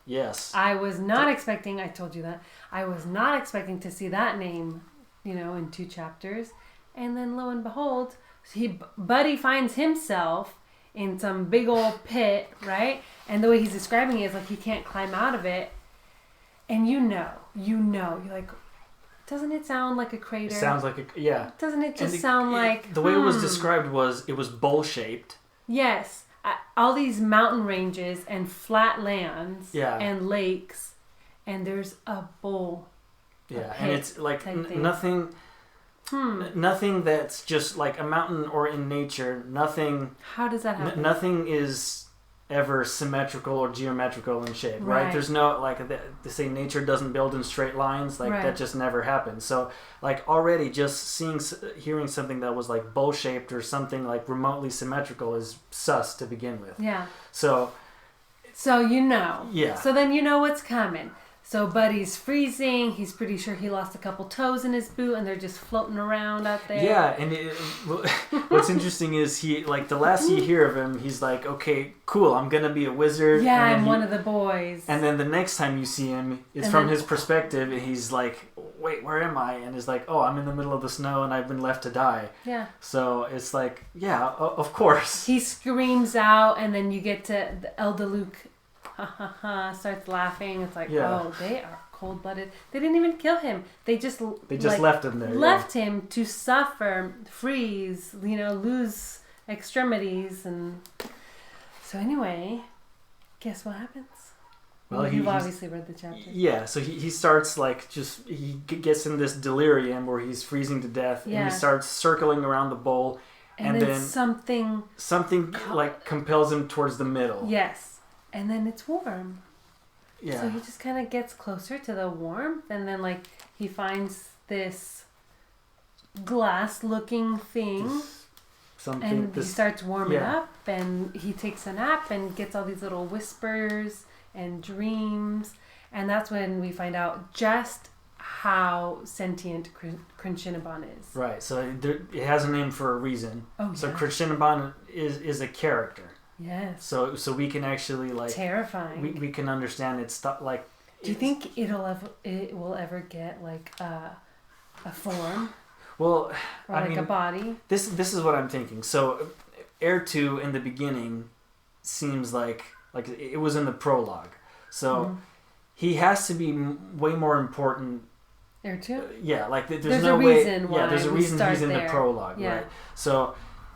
Yes. I was not expecting, I told you that, I was not expecting to see that name, in 2 chapters. And then lo and behold, Buddy finds himself in some big old pit, right? And the way he's describing it is like he can't climb out of it. And you're like, doesn't it sound like a crater? It sounds like yeah. Doesn't it just sound like... The way it was described was, it was bowl-shaped. Yes. All these mountain ranges and flat lands and lakes, and there's a bowl. Yeah, and it's like nothing that's just like a mountain or in nature. Nothing... How does that happen? Nothing is ever symmetrical or geometrical in shape, right? There's no, like, they say nature doesn't build in straight lines, like that just never happens. So like already just hearing something that was like bowl shaped or something like remotely symmetrical is sus to begin with. Yeah. So Yeah. So then you know what's coming. So Buddy's freezing. He's pretty sure he lost a couple toes in his boot, and they're just floating around out there. Yeah, and what's interesting is he, like, the last you hear of him, he's like, okay, cool, I'm gonna be a wizard. Yeah, I'm one of the boys. And then the next time you see him, it's from his perspective, and he's like, wait, where am I? And he's like, oh, I'm in the middle of the snow, and I've been left to die. Yeah. So it's like, yeah, of course. He screams out, and then you get to the Elder Luke. Starts laughing. It's like, oh, they are cold-blooded. They didn't even kill him. They just left him there. Left him to suffer, freeze, lose extremities, and so anyway, guess what happens? Well, you've obviously read the chapter. Yeah, so he starts he gets in this delirium where he's freezing to death, and he starts circling around the bowl, and then something compels him towards the middle. Yes. And then it's warm. Yeah. So he just kind of gets closer to the warmth, and then he finds this glass-looking thing, he starts warming up, and he takes a nap and gets all these little whispers and dreams, and that's when we find out just how sentient Crinchiniban is. Right. So it has a name for a reason. Oh, so Crinchiniban is a character. Yes. So we can actually terrifying. We can understand its stuff like. Do you think it will ever get a form? Well, or a body. This is what I'm thinking. So, Heir 2 in the beginning seems like it was in the prologue. So he has to be way more important. Heir 2. Yeah, there's no way. There's a reason he's in there. The prologue, right? So.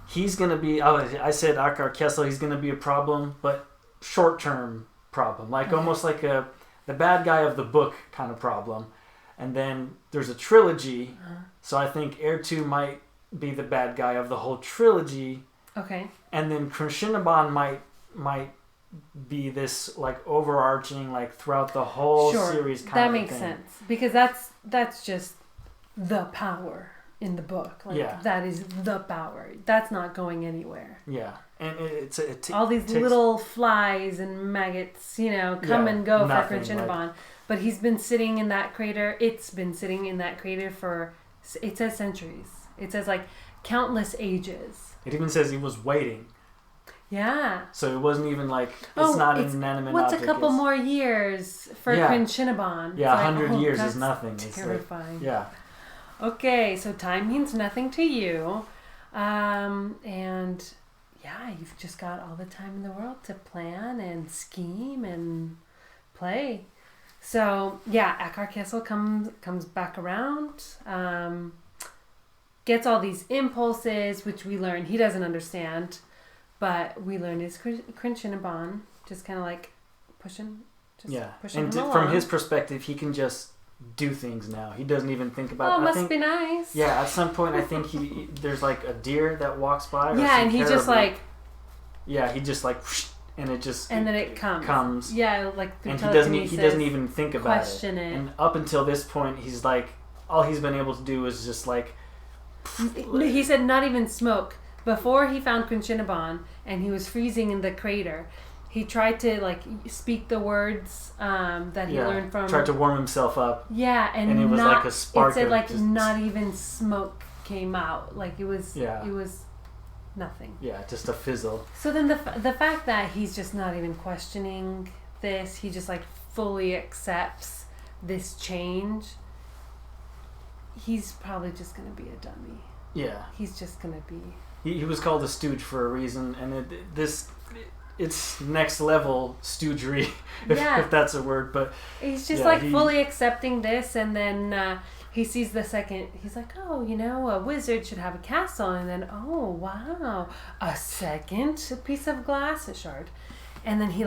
He's going to be, I said Akar Kessel, he's going to be a problem, but short-term problem. Almost like the bad guy of the book kind of problem. And then there's a trilogy, so I think Heir 2 might be the bad guy of the whole trilogy. Okay. And then Krishnaban might be this like overarching like throughout the whole series kind that of makes thing. sense, because that's just the power in the book. Like, that is the power. That's not going anywhere. Yeah, and all these little flies and maggots, come and go for Krishnaban. But he's been sitting in that crater. It's been sitting in that crater for, it says centuries. It says like countless ages. It even says he was waiting. Yeah. So it wasn't even like, it's not an inanimate what's object. What's a couple more years for Krishnaban? Yeah, 100 years is nothing. Terrifying. It's like, Okay, so time means nothing to you. And you've just got all the time in the world to plan and scheme and play. So, Eckhart Kessel comes back around, gets all these impulses, which we learn he doesn't understand, but we learn is Krishnaban, just kind of like pushing and him along. From his perspective, he can just do things now. He doesn't even think about it. Must be nice. Yeah, at some point, I think there's like a deer that walks by. And he just like... Yeah, he just like... And it just... And then it comes. Yeah, like... And he doesn't even think about it. Question it. And up until this point, he's like... All he's been able to do is just like... He said not even smoke. Before he found Krishnaban and he was freezing in the crater, he tried to like speak the words that he learned from... Tried to warm himself up. Yeah, and it was like a spark. It said like not even smoke came out. Like it was... Yeah. It was... nothing. Yeah, just a fizzle. So then the fact that he's just not even questioning this, he just like fully accepts this change, he's probably just going to be a dummy. Yeah. He's just going to be... He was called a stooge for a reason, and it's next level stoogery, if that's a word. But he's just fully accepting this, and then... he sees the second, he's like, a wizard should have a castle. And then, oh, wow, a second piece of glass, a shard. And then he,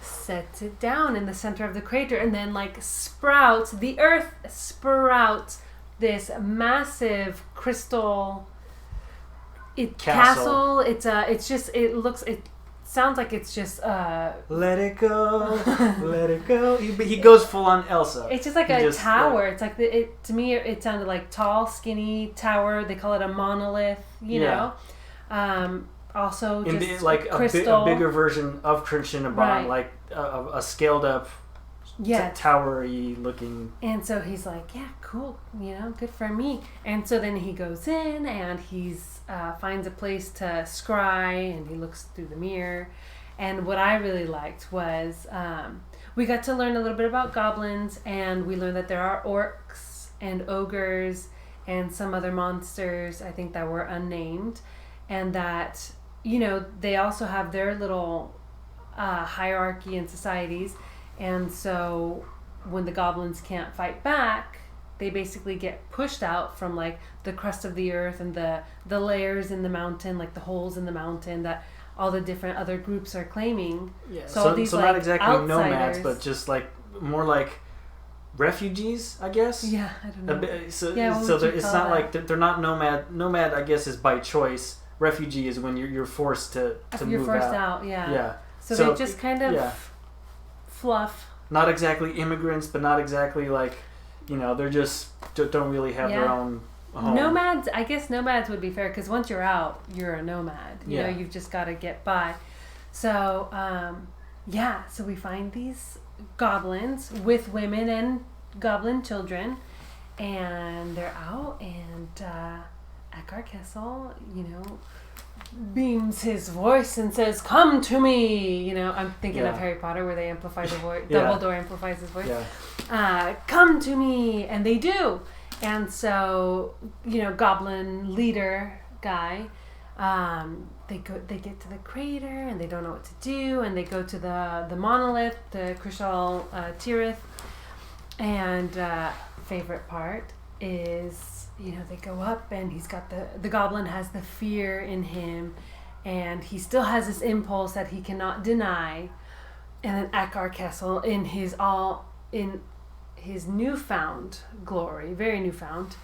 sets it down in the center of the crater. And then, the earth sprouts this massive crystal castle. It sounds like it's just let it go, let it go. He goes full on Elsa. It's just like a tower. It's like to me it sounded like tall, skinny tower. They call it a monolith. You know. Also, just crystal. A bigger version of Krishnaban, like a scaled up, towery looking. And so he's like, yeah, cool. Good for me. And so then he goes in and he's. Finds a place to scry, and he looks through the mirror. And what I really liked was we got to learn a little bit about goblins, and we learned that there are orcs and ogres and some other monsters, I think, that were unnamed, and that they also have their little hierarchy and societies. And so when the goblins can't fight back, they basically get pushed out from the crust of the earth and the layers in the mountain, the holes in the mountain that all the different other groups are claiming. Yeah. So not exactly outsiders, nomads, but just more like refugees, I guess. Yeah, I don't know. It's not like they're not nomad. Nomad, I guess, is by choice. Refugee is when you're forced to move you're forced out. Yeah. Yeah. So they just kind of fluff. Not exactly immigrants, but not exactly they're just don't really have their own home. Nomads, I guess nomads would be fair, because once you're out, you're a nomad. You've just got to get by. So, so we find these goblins with women and goblin children, and they're out, and Eckhart Kessel, beams his voice and says, "Come to me." I'm thinking of Harry Potter, where they amplify the voice. Dumbledore amplifies his voice. Come to me, and they do. And so, goblin leader guy, they get to the crater, and they don't know what to do, and they go to the monolith, the Krishal Tirith, and favorite part is, they go up, and he's got the goblin has the fear in him, and he still has this impulse that he cannot deny. And then Eckhart Kessel, in his newfound glory, very newfound,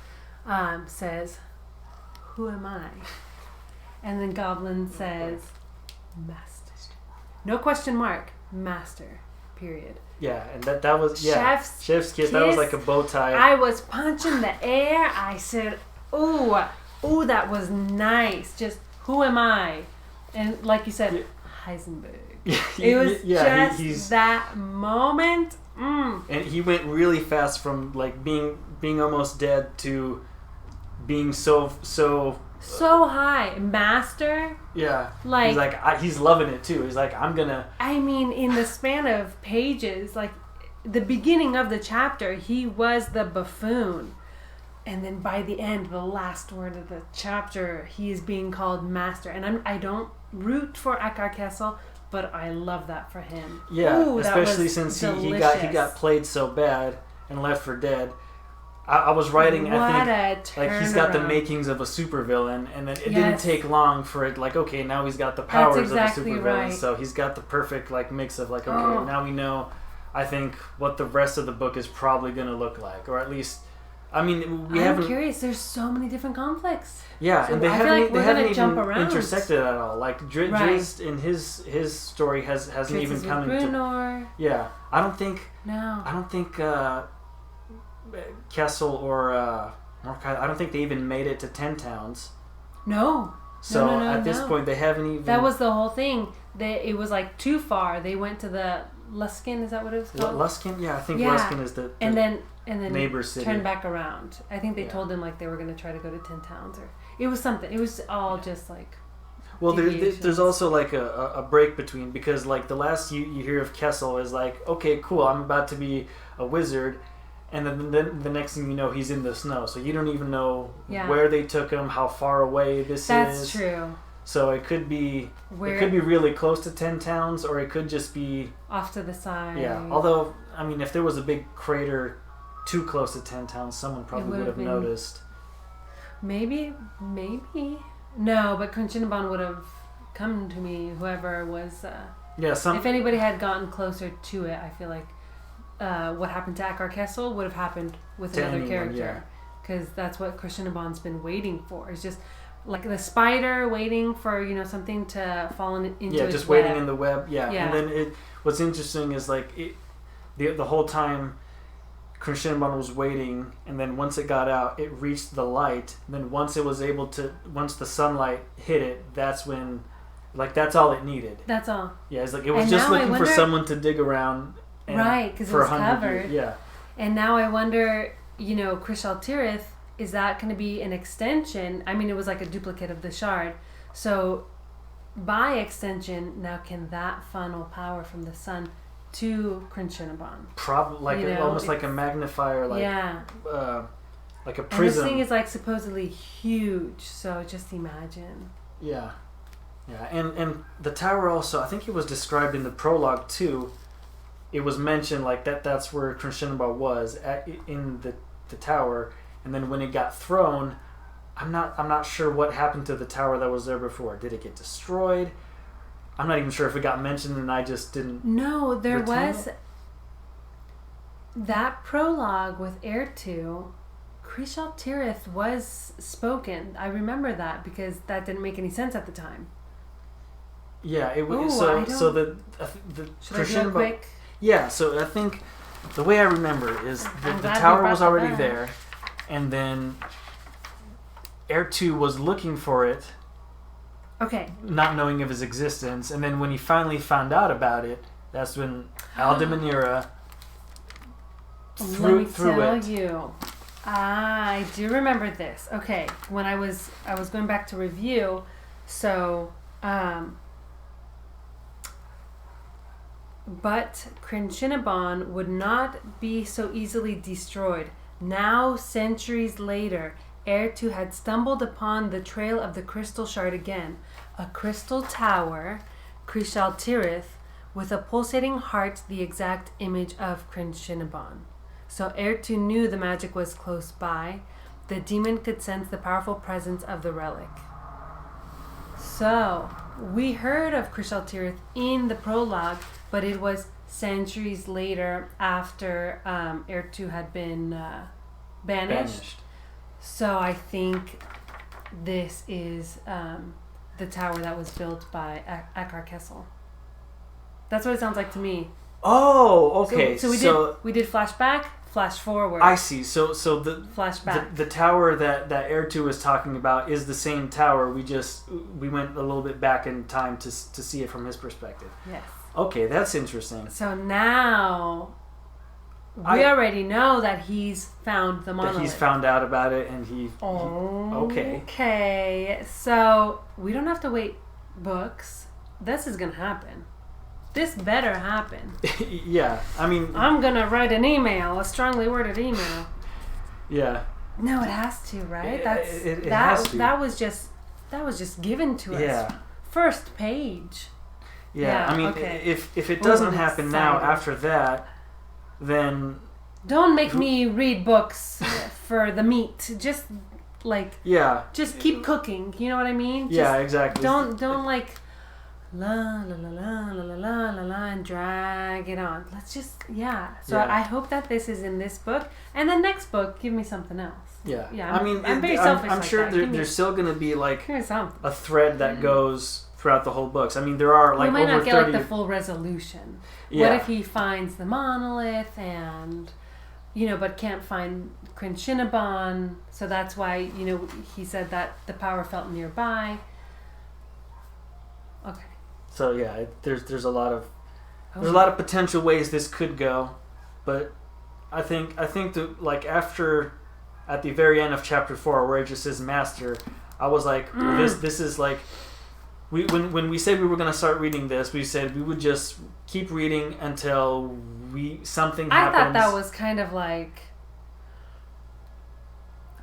says, who am I? And then Goblin says, master. No question mark. Master. Period. Yeah, and that was Chef's kiss. That was like a bow tie. I was punching the air. I said, "Ooh, that was nice." Just who am I? And like you said, Heisenberg. It was just that moment. And he went really fast from like being almost dead to being so high, master. Yeah, like he's like he's loving it too. He's like, I'm gonna. I mean, in the span of pages, like the beginning of the chapter, he was the buffoon, and then by the end, the last word of the chapter, he is being called master. And I don't root for Eckhart Kessel, but I love that for him. Yeah, Ooh, especially since he got played so bad and left for dead. I was writing, I think, like he's got the makings of a supervillain, and then it didn't take long for it, like, okay, now he's got the powers of a supervillain, right. So he's got the perfect, like, mix of, like, okay, now we know, I think, what the rest of the book is probably going to look like, or at least, I mean, I'm curious, there's so many different conflicts. Yeah, so and they haven't even around. intersected at all, like, Drizzt in his story hasn't even come into... Yeah, I don't think Kessel or I don't think they even made it to 10 Towns. No. So at this point they haven't even. That was the whole thing. It was like too far. They went to the Luskin. Is that what it was called? Luskin? Yeah, I think Luskin is the and then neighbor city. Turned back around. I think they told him like they were going to try to go to 10 Towns, or it was something. It was all just like. Well, there's also like a break between, because like the last you hear of Kessel is like, okay, cool, I'm about to be a wizard. And then the next thing you know, he's in the snow. So you don't even know where they took him, how far away this is. That's true. So it could be really close to 10 Towns, or it could just be off to the side. Yeah. Although, I mean, if there was a big crater too close to 10 Towns, someone probably would have noticed. Maybe. No, but Crunchinaban would have come to me. Whoever was. If anybody had gotten closer to it, I feel like. What happened to Eckhart Kessel would have happened with another character, because that's what Crunchinaban's been waiting for. It's just like the spider waiting for something to fall into its just web. waiting in the web. And then what's interesting is like the whole time Crunchinaban was waiting, and then once it got out, it reached the light. And then once the sunlight hit it, that's when, like, that's all it needed. That's all. Yeah, it's like it was just looking for someone to dig around. Right, because it was covered. Yeah. And now I wonder, ChilLiterates, is that going to be an extension? I mean, it was like a duplicate of the shard. So, by extension, now can that funnel power from the sun to Crunchinaban? Probably, almost like a magnifier, like like a prism. And this thing is like supposedly huge, so just imagine. Yeah. Yeah, and the tower also, I think it was described in the prologue too. It was mentioned like that's where Crunchinaban was in the tower, and then when it got thrown, I'm not sure what happened to the tower that was there before. Did it get destroyed? I'm not even sure if it got mentioned and I just didn't. No, there was that prologue with Ertu. ChilLiterates was spoken. I remember that because that didn't make any sense at the time. Yeah, it was the Should I do it quick? Yeah, so I think the way I remember is the tower was already there, and then Ertu was looking for it. Okay. Not knowing of his existence, and then when he finally found out about it, that's when Aldemanira threw it. Let me tell you. I do remember this. Okay, when I was going back to review, so but Crunchinaban would not be so easily destroyed. Now, centuries later, Ertu had stumbled upon the trail of the crystal shard again, a crystal tower, ChilLiterates, with a pulsating heart, the exact image of Crunchinaban. So Ertu knew the magic was close by. The demon could sense the powerful presence of the relic. So, we heard of ChilLiterates in the prologue, but it was centuries later after Ertu had been banished. So I think this is the tower that was built by Akar Kessel. That's what it sounds like to me. Oh, okay. So we did flashback, flash forward. I see. So the flashback. The tower that Air 2 was talking about is the same tower. We went a little bit back in time to see it from his perspective. Yes. Okay, that's interesting. So now we already know that he's found the monolith. That he's found out about it, and okay. Okay. So we don't have to wait books. This is gonna happen. This better happen. Yeah, I mean, I'm gonna write an email, a strongly worded email. Yeah. No, it has to, right? It has to. That was just given to us. Yeah. First page. Yeah, I mean, okay. if it doesn't happen now, after that, then don't make me read books for the meat. Just just keep cooking. You know what I mean? Yeah, exactly. Don't like. La la la la la la la la and drag it on. Let's just So I hope that this is in this book, and the next book, give me something else. Yeah. I'm very selfish. I'm sure there's still going to be a thread that goes throughout the whole books. I mean, there are we might not get the full resolution. Yeah. What if he finds the monolith and but can't find Quinshinaban? So that's why he said that the power felt nearby. Okay. So yeah, there's a lot of potential ways this could go, but I think that after at the very end of chapter 4 where it just says master, I was like, this is like when we said we were going to start reading this, we said we would just keep reading until something happens. I thought that was kind of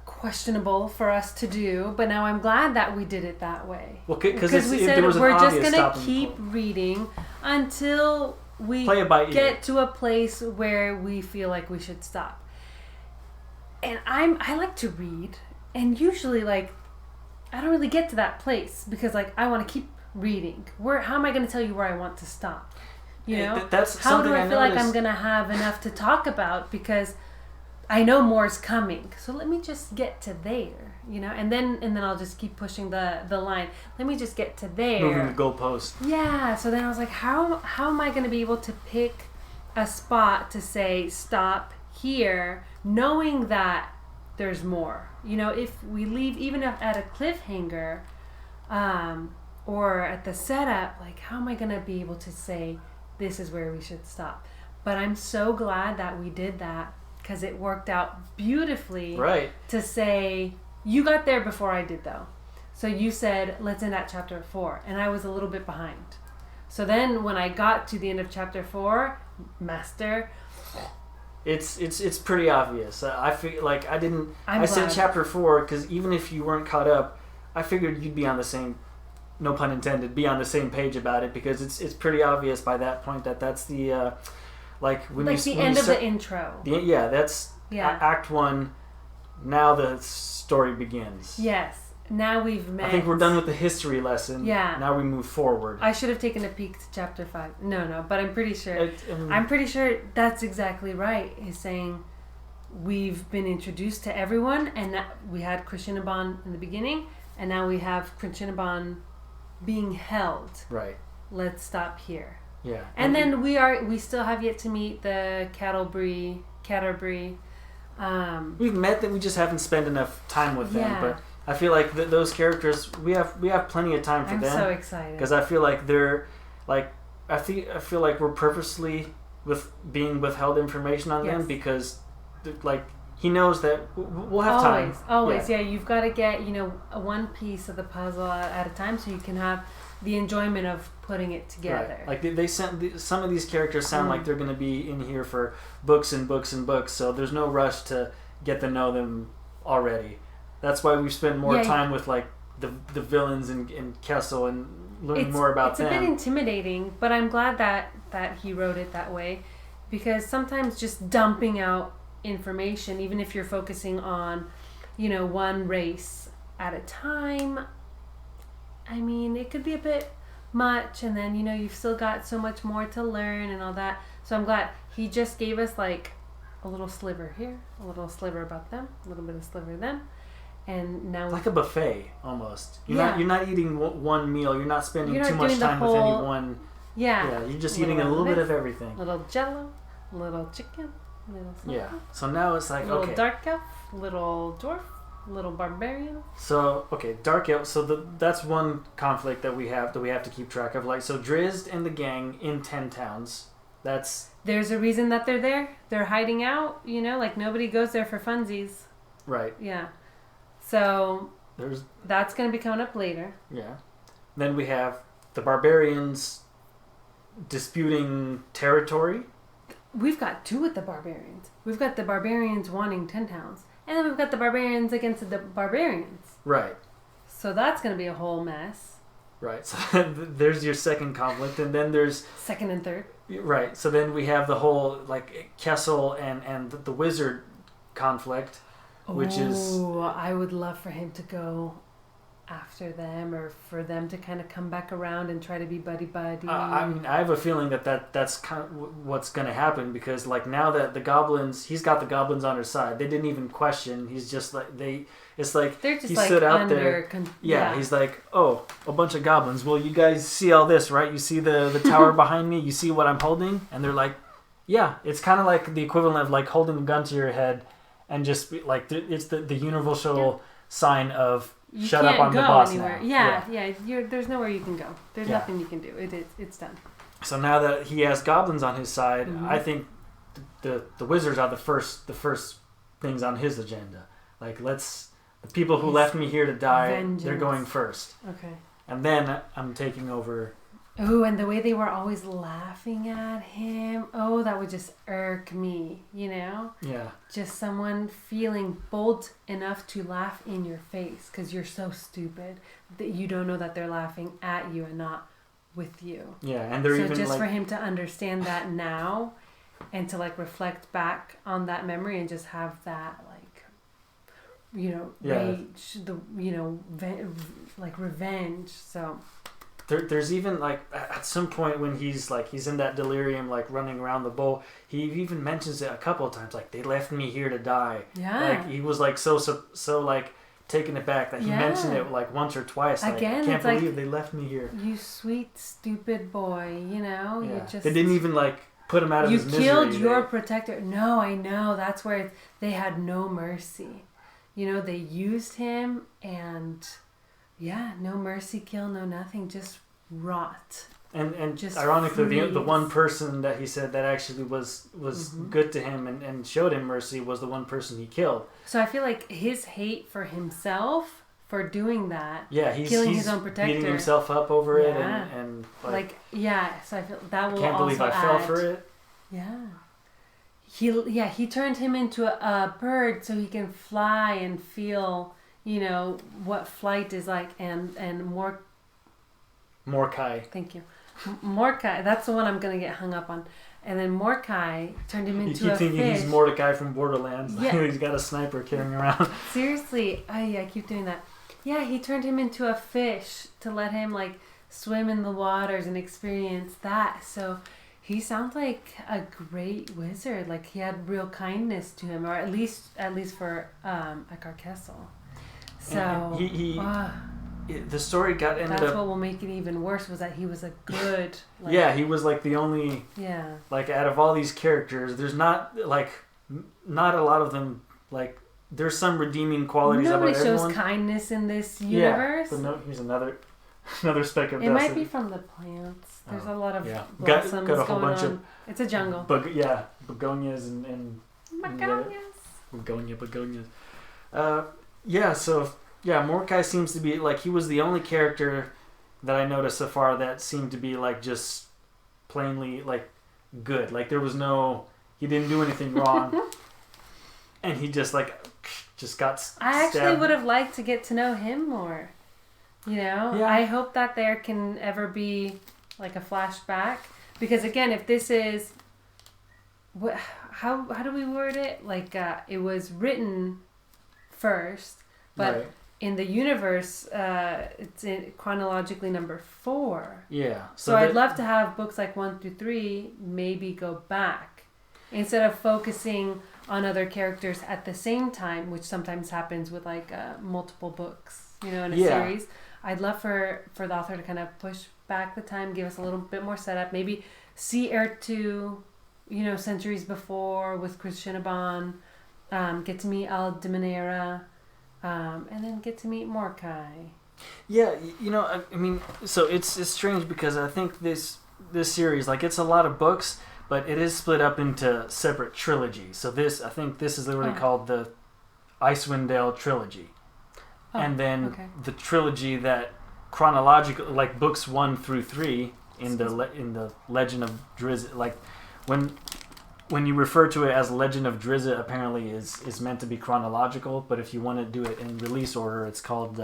questionable for us to do, but now I'm glad that we did it that way. Well, because we said we're just going to keep reading until we get to a place where we feel like we should stop. And I like to read, and usually I don't really get to that place because I want to keep reading. How am I going to tell you where I want to stop? How do I feel like I'm going to have enough to talk about because I know more's coming, so let me just get to there, and then I'll just keep pushing the line. Let me just get to there. Moving the goalpost. Yeah. So then I was like, how am I going to be able to pick a spot to say stop here, knowing that there's more? If we leave even at a cliffhanger, or at the setup, how am I going to be able to say this is where we should stop? But I'm so glad that we did that. Because it worked out beautifully to say, you got there before I did though. So you said, let's end at chapter 4. And I was a little bit behind. So then when I got to the end of chapter 4, master. It's pretty obvious. I feel like I said chapter 4 because even if you weren't caught up, I figured you'd be on the same, no pun intended, be on the same page about it because it's pretty obvious by that point that's the... when the end of the intro. That's Act 1. Now the story begins. Yes. Now we've met. I think we're done with the history lesson. Yeah. Now we move forward. I should have taken a peek to chapter 5. No, but I'm pretty sure. I'm pretty sure that's exactly right. He's saying we've been introduced to everyone, and we had Quinshinaban in the beginning, and now we have Quinshinaban being held. Right. Let's stop here. Yeah. And then we still have yet to meet the Catterbury. We've met them, we just haven't spent enough time with them. But I feel like those characters, we have plenty of time for them. I'm so excited because I feel like they're I feel like we're purposely being withheld information on them because he knows that we'll have time. Always, yeah. You've got to get one piece of the puzzle at a time so you can have the enjoyment of putting it together. Right. They sent some of these characters sound like they're going to be in here for books and books and books, so there's no rush to get to know them already. That's why we spend more time with the villains and Kessel and learning more about them. It's a bit intimidating, but I'm glad that he wrote it that way because sometimes just dumping out information, even if you're focusing on one race at a time, I mean, it could be a bit much, and then you've still got so much more to learn and all that. So I'm glad he just gave us a little sliver here, a little sliver about them, a little bit of sliver of them, and now like a buffet almost. You're Yeah. not eating one meal. You're not spending You're too not much doing the time with whole- any one. yeah, Yeah, you're just Little eating a little bit this, of everything. little Jello, little chicken, little something, Yeah. So now it's like little okay. dark elf, little dwarf, little barbarian. So okay, dark elf. So that's one conflict that we have to keep track of. Like so, Drizzt and the gang in 10 towns. That's There's a reason that they're there. They're hiding out. You know, like nobody goes there for funsies. right. Yeah. So There's that's gonna be coming up later. yeah. Then we have the barbarians disputing territory. We've got two with the barbarians. We've got the barbarians wanting 10 towns. And then we've got the barbarians against the barbarians. Right. So that's going to be a whole mess. Right. So there's your second conflict, and then there's Second and third. right. So then we have the whole like Kessel and the wizard conflict, which is Oh, I would love for him to go after them, or for them to kind of come back around and try to be buddy-buddy. I mean, I have a feeling that's kind of what's going to happen, because like now that he's got the goblins on his side. They didn't even question. He's just like it's like They're just he like stood out under there. Yeah, he's like, oh, a bunch of goblins. Well, you guys see all this, right? You see the tower behind me. You see what I'm holding, and they're like, yeah. It's kind of like the equivalent of like holding a gun to your head, and just like it's the universal sign of. You Shut can't up, I'm go the boss anywhere. now. Yeah. There's nowhere you can go. There's Yeah. nothing you can do. It's done. So now that he has goblins on his side, Mhm. I think the wizards are the first things on his agenda. Like the people who His left me here to die, they're vengeance. going first, Okay. and then I'm taking over. Oh, and the way they were always laughing at him. Oh, that would just irk me, you know? Yeah, Just someone feeling bold enough to laugh in your face because you're so stupid that you don't know that they're laughing at you and not with you. yeah, and they're So even just like for him to understand that now and to like reflect back on that memory and just have that like, you know, Yeah. rage, like revenge. So there's even like at some point when he's in that delirium, like running around the bowl, he even mentions it a couple of times, like they left me here to die. yeah. Like he was like so like taken aback that he Yeah. mentioned it like once or twice. Like, Again, I can't it's like- believe they left me here. You sweet stupid boy, you know? Yeah. You just They didn't even like put him out of you his misery. killed your protector. No, I know. That's where they had no mercy. You know, they used him and yeah, no mercy kill, no nothing, just rot. and just ironically the freeze. one person that he said that actually was Mhm. good to him and showed him mercy was the one person he killed. So I feel like his hate for himself for doing that, Yeah, he's killing he's his own protector. beating himself up over it Yeah. and like yeah, so I feel that I will can't believe also I fell add- for it. Yeah. He turned him into a bird so he can fly and feel, you know, what flight is like and more Mordecai. thank you. Mordecai, that's the one I'm going to get hung up on. And then Mordecai turned him You into keep a thinking fish. he's Mordecai from Borderlands. Yeah. He's got a sniper carrying around. Seriously, I keep doing that. Yeah, he turned him into a fish to let him like swim in the waters and experience that. So he sounds like a great wizard. Like he had real kindness to him, or at least for Eckhart Kessel. So And he ah, the story ended that's up. what will make it even worse was that he was a good. Like, Yeah, he was like the only Yeah. like out of all these characters. There's not a lot of them like. There's some redeeming qualities Nobody about shows everyone. kindness in this universe. Yeah, but no, here's another speck of It dust. might be from the plants. There's a lot of blossoms got a whole going bunch on. of It's a jungle. begonias and Begonias. begonias. Mordecai seems to be like he was the only character that I noticed so far that seemed to be like just plainly like good. Like there was he didn't do anything wrong, and he just got. I actually stabbed. would have liked to get to know him more. You know? Yeah. I hope that there can ever be like a flashback. Because again, if this is how do we word it? Like it was written first, but Right. in the universe, it's in chronologically number 4. Yeah. So I'd love to have books like 1 through 3 maybe go back instead of focusing on other characters at the same time, which sometimes happens with like multiple books, in a series. I'd love for the author to kind of push back the time, give us a little bit more setup, maybe see Heir to, centuries before with Chris Cinnabon, get to meet Al de Manera, and then get to meet Mordecai. Yeah, I mean, so it's strange because I think this series, like, it's a lot of books, but it is split up into separate trilogies. So I think this is literally called the Icewind Dale trilogy. And then the trilogy that chronologically, like books 1 through 3 in the Legend of Drizzt, like when you refer to it as Legend of Drizzt, apparently is meant to be chronological, but if you want to do it in release order, it's called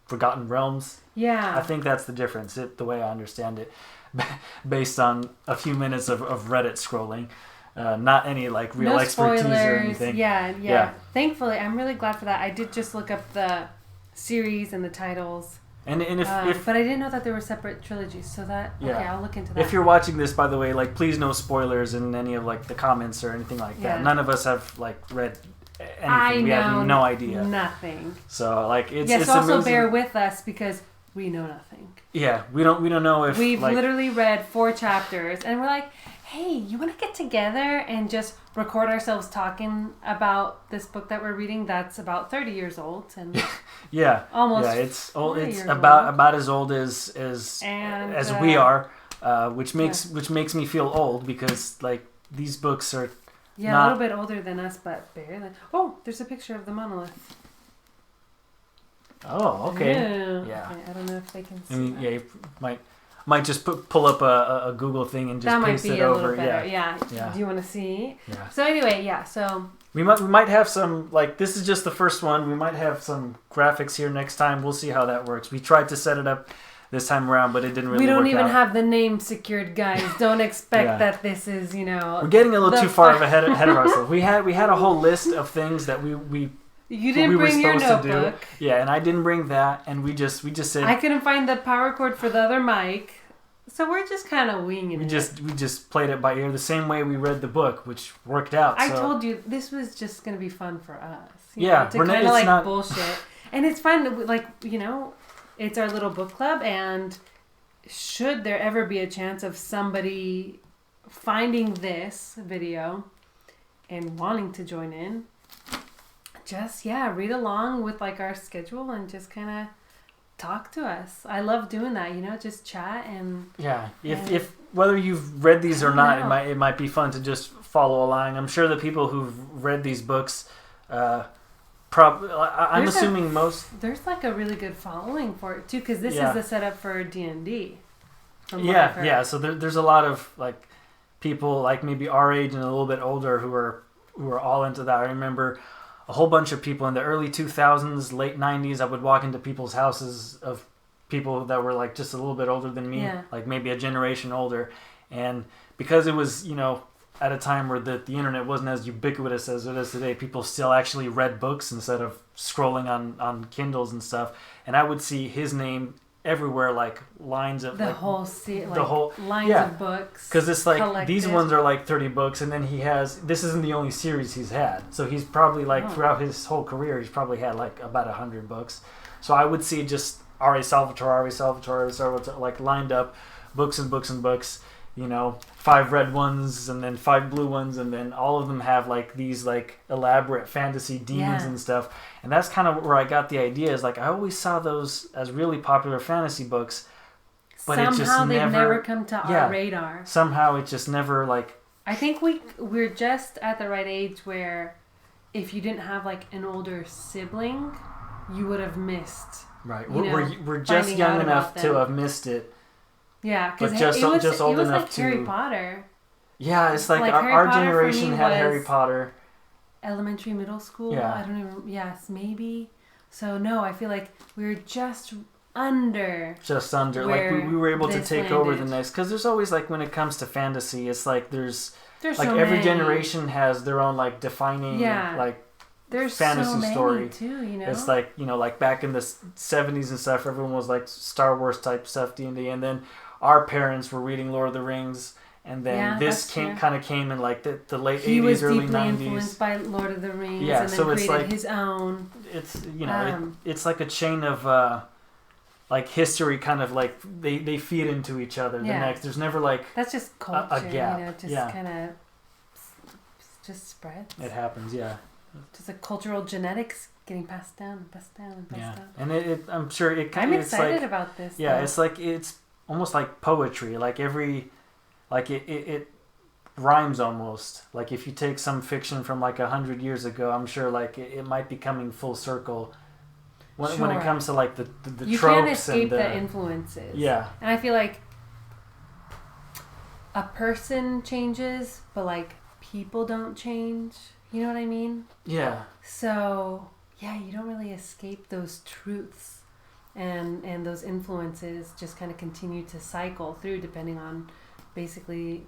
Forgotten Realms. Yeah. I think that's the difference, the way I understand it, based on a few minutes of Reddit scrolling. Not any like real expertise spoilers. Or anything. Yeah. Thankfully, I'm really glad for that. I did just look up the series and the titles. And if but I didn't know that there were separate trilogies, so I'll look into that. If you're watching this, by the way, like, please no spoilers in any of like the comments or anything like that. None of us have like read anything. We have no idea. Nothing. So like it's also amazing. bear with us because we know nothing. Yeah, we don't know if we've literally read 4 chapters and we're like, hey, you want to get together and just record ourselves talking about this book that we're reading that's about 30 years old and almost it's old. It's about as old as we are, which makes me feel old because like these books are a little bit older than us, but barely. Oh, there's a picture of the monolith. Oh, okay. Yeah. Okay, I don't know if they can see. You might just pull up a Google thing and just paste it over. That might be a little better. Yeah. Do you want to see? Yeah. So anyway, so we might have some, like, this is just the first one. We might have some graphics here next time. We'll see how that works. We tried to set it up this time around, but it didn't really work out. We don't even have the name secured, guys. Don't expect that this is, We're getting a little too far ahead of ourselves. We had a whole list of things that you didn't bring your notebook. Yeah, and I didn't bring that, and we just said I couldn't find the power cord for the other mic, so we're just kind of winging it. We just played it by ear the same way we read the book, which worked out. I told you this was just going to be fun for us. To kind of like bullshit, and it's fun. Like it's our little book club, and should there ever be a chance of somebody finding this video and wanting to join in. Just read along with like our schedule and just kind of talk to us. I love doing that, just chat and if whether you've read these or not, it might be fun to just follow along. I'm sure the people who've read these books I'm assuming most there's like a really good following for it too, because this is the setup for D&D. So there's a lot of like people like maybe our age and a little bit older who are all into that. I remember a whole bunch of people in the early 2000s, late 90s, I would walk into people's houses of people that were like just a little bit older than me, like maybe a generation older. And because it was, at a time where the internet wasn't as ubiquitous as it is today, people still actually read books instead of scrolling on Kindles and stuff. And I would see his name everywhere, like lines of lines of books, because it's like collected. These ones are like 30 books, and then this isn't the only series he's had, so he's probably throughout his whole career he's probably had like about 100 books. So I would see just Salvatore, like lined up, books and books and books, 5 red ones and then 5 blue ones, and then all of them have like these like elaborate fantasy demons and stuff. And that's kind of where I got the idea, is like I always saw those as really popular fantasy books, but somehow they've never come to our radar. Somehow it just never like. I think we're just at the right age where if you didn't have like an older sibling, you would have missed. Right, we're just young enough to have missed it. Yeah, because just old enough like to Harry Potter. Yeah, it's like our generation had Harry Potter. Elementary, middle school. Yeah. I don't even. Yes, maybe. So no, I feel like we were just under. Like we were able to take over the next, because there's always like when it comes to fantasy, it's like there's like so every many. Generation has their own like defining like. There's fantasy so many story too, It's like like back in the 70s and stuff, everyone was like Star Wars type stuff, D&D, and then our parents were reading Lord of the Rings, and then this kind of came in like the late 80s, he was early deeply 90s. Influenced by Lord of the Rings, Yeah, and then so it's created like his own. It's it's like a chain of like history, kind of like they feed into each other. The next, there's never like that's just culture, a gap. Just kind of just spreads. It happens, yeah. Just like cultural genetics getting passed down and passed down and passed down. And I'm sure it kind of. I'm excited like, about this. Yeah, though. it's almost like poetry. Like it rhymes almost. Like if you take some fiction from like 100 years ago, I'm sure like it might be coming full circle. When it comes to like the you tropes can't escape and the influences. Yeah. And I feel like a person changes, but like people don't change. You know what I mean? Yeah. So yeah, you don't really escape those truths, and those influences just kind of continue to cycle through depending on basically.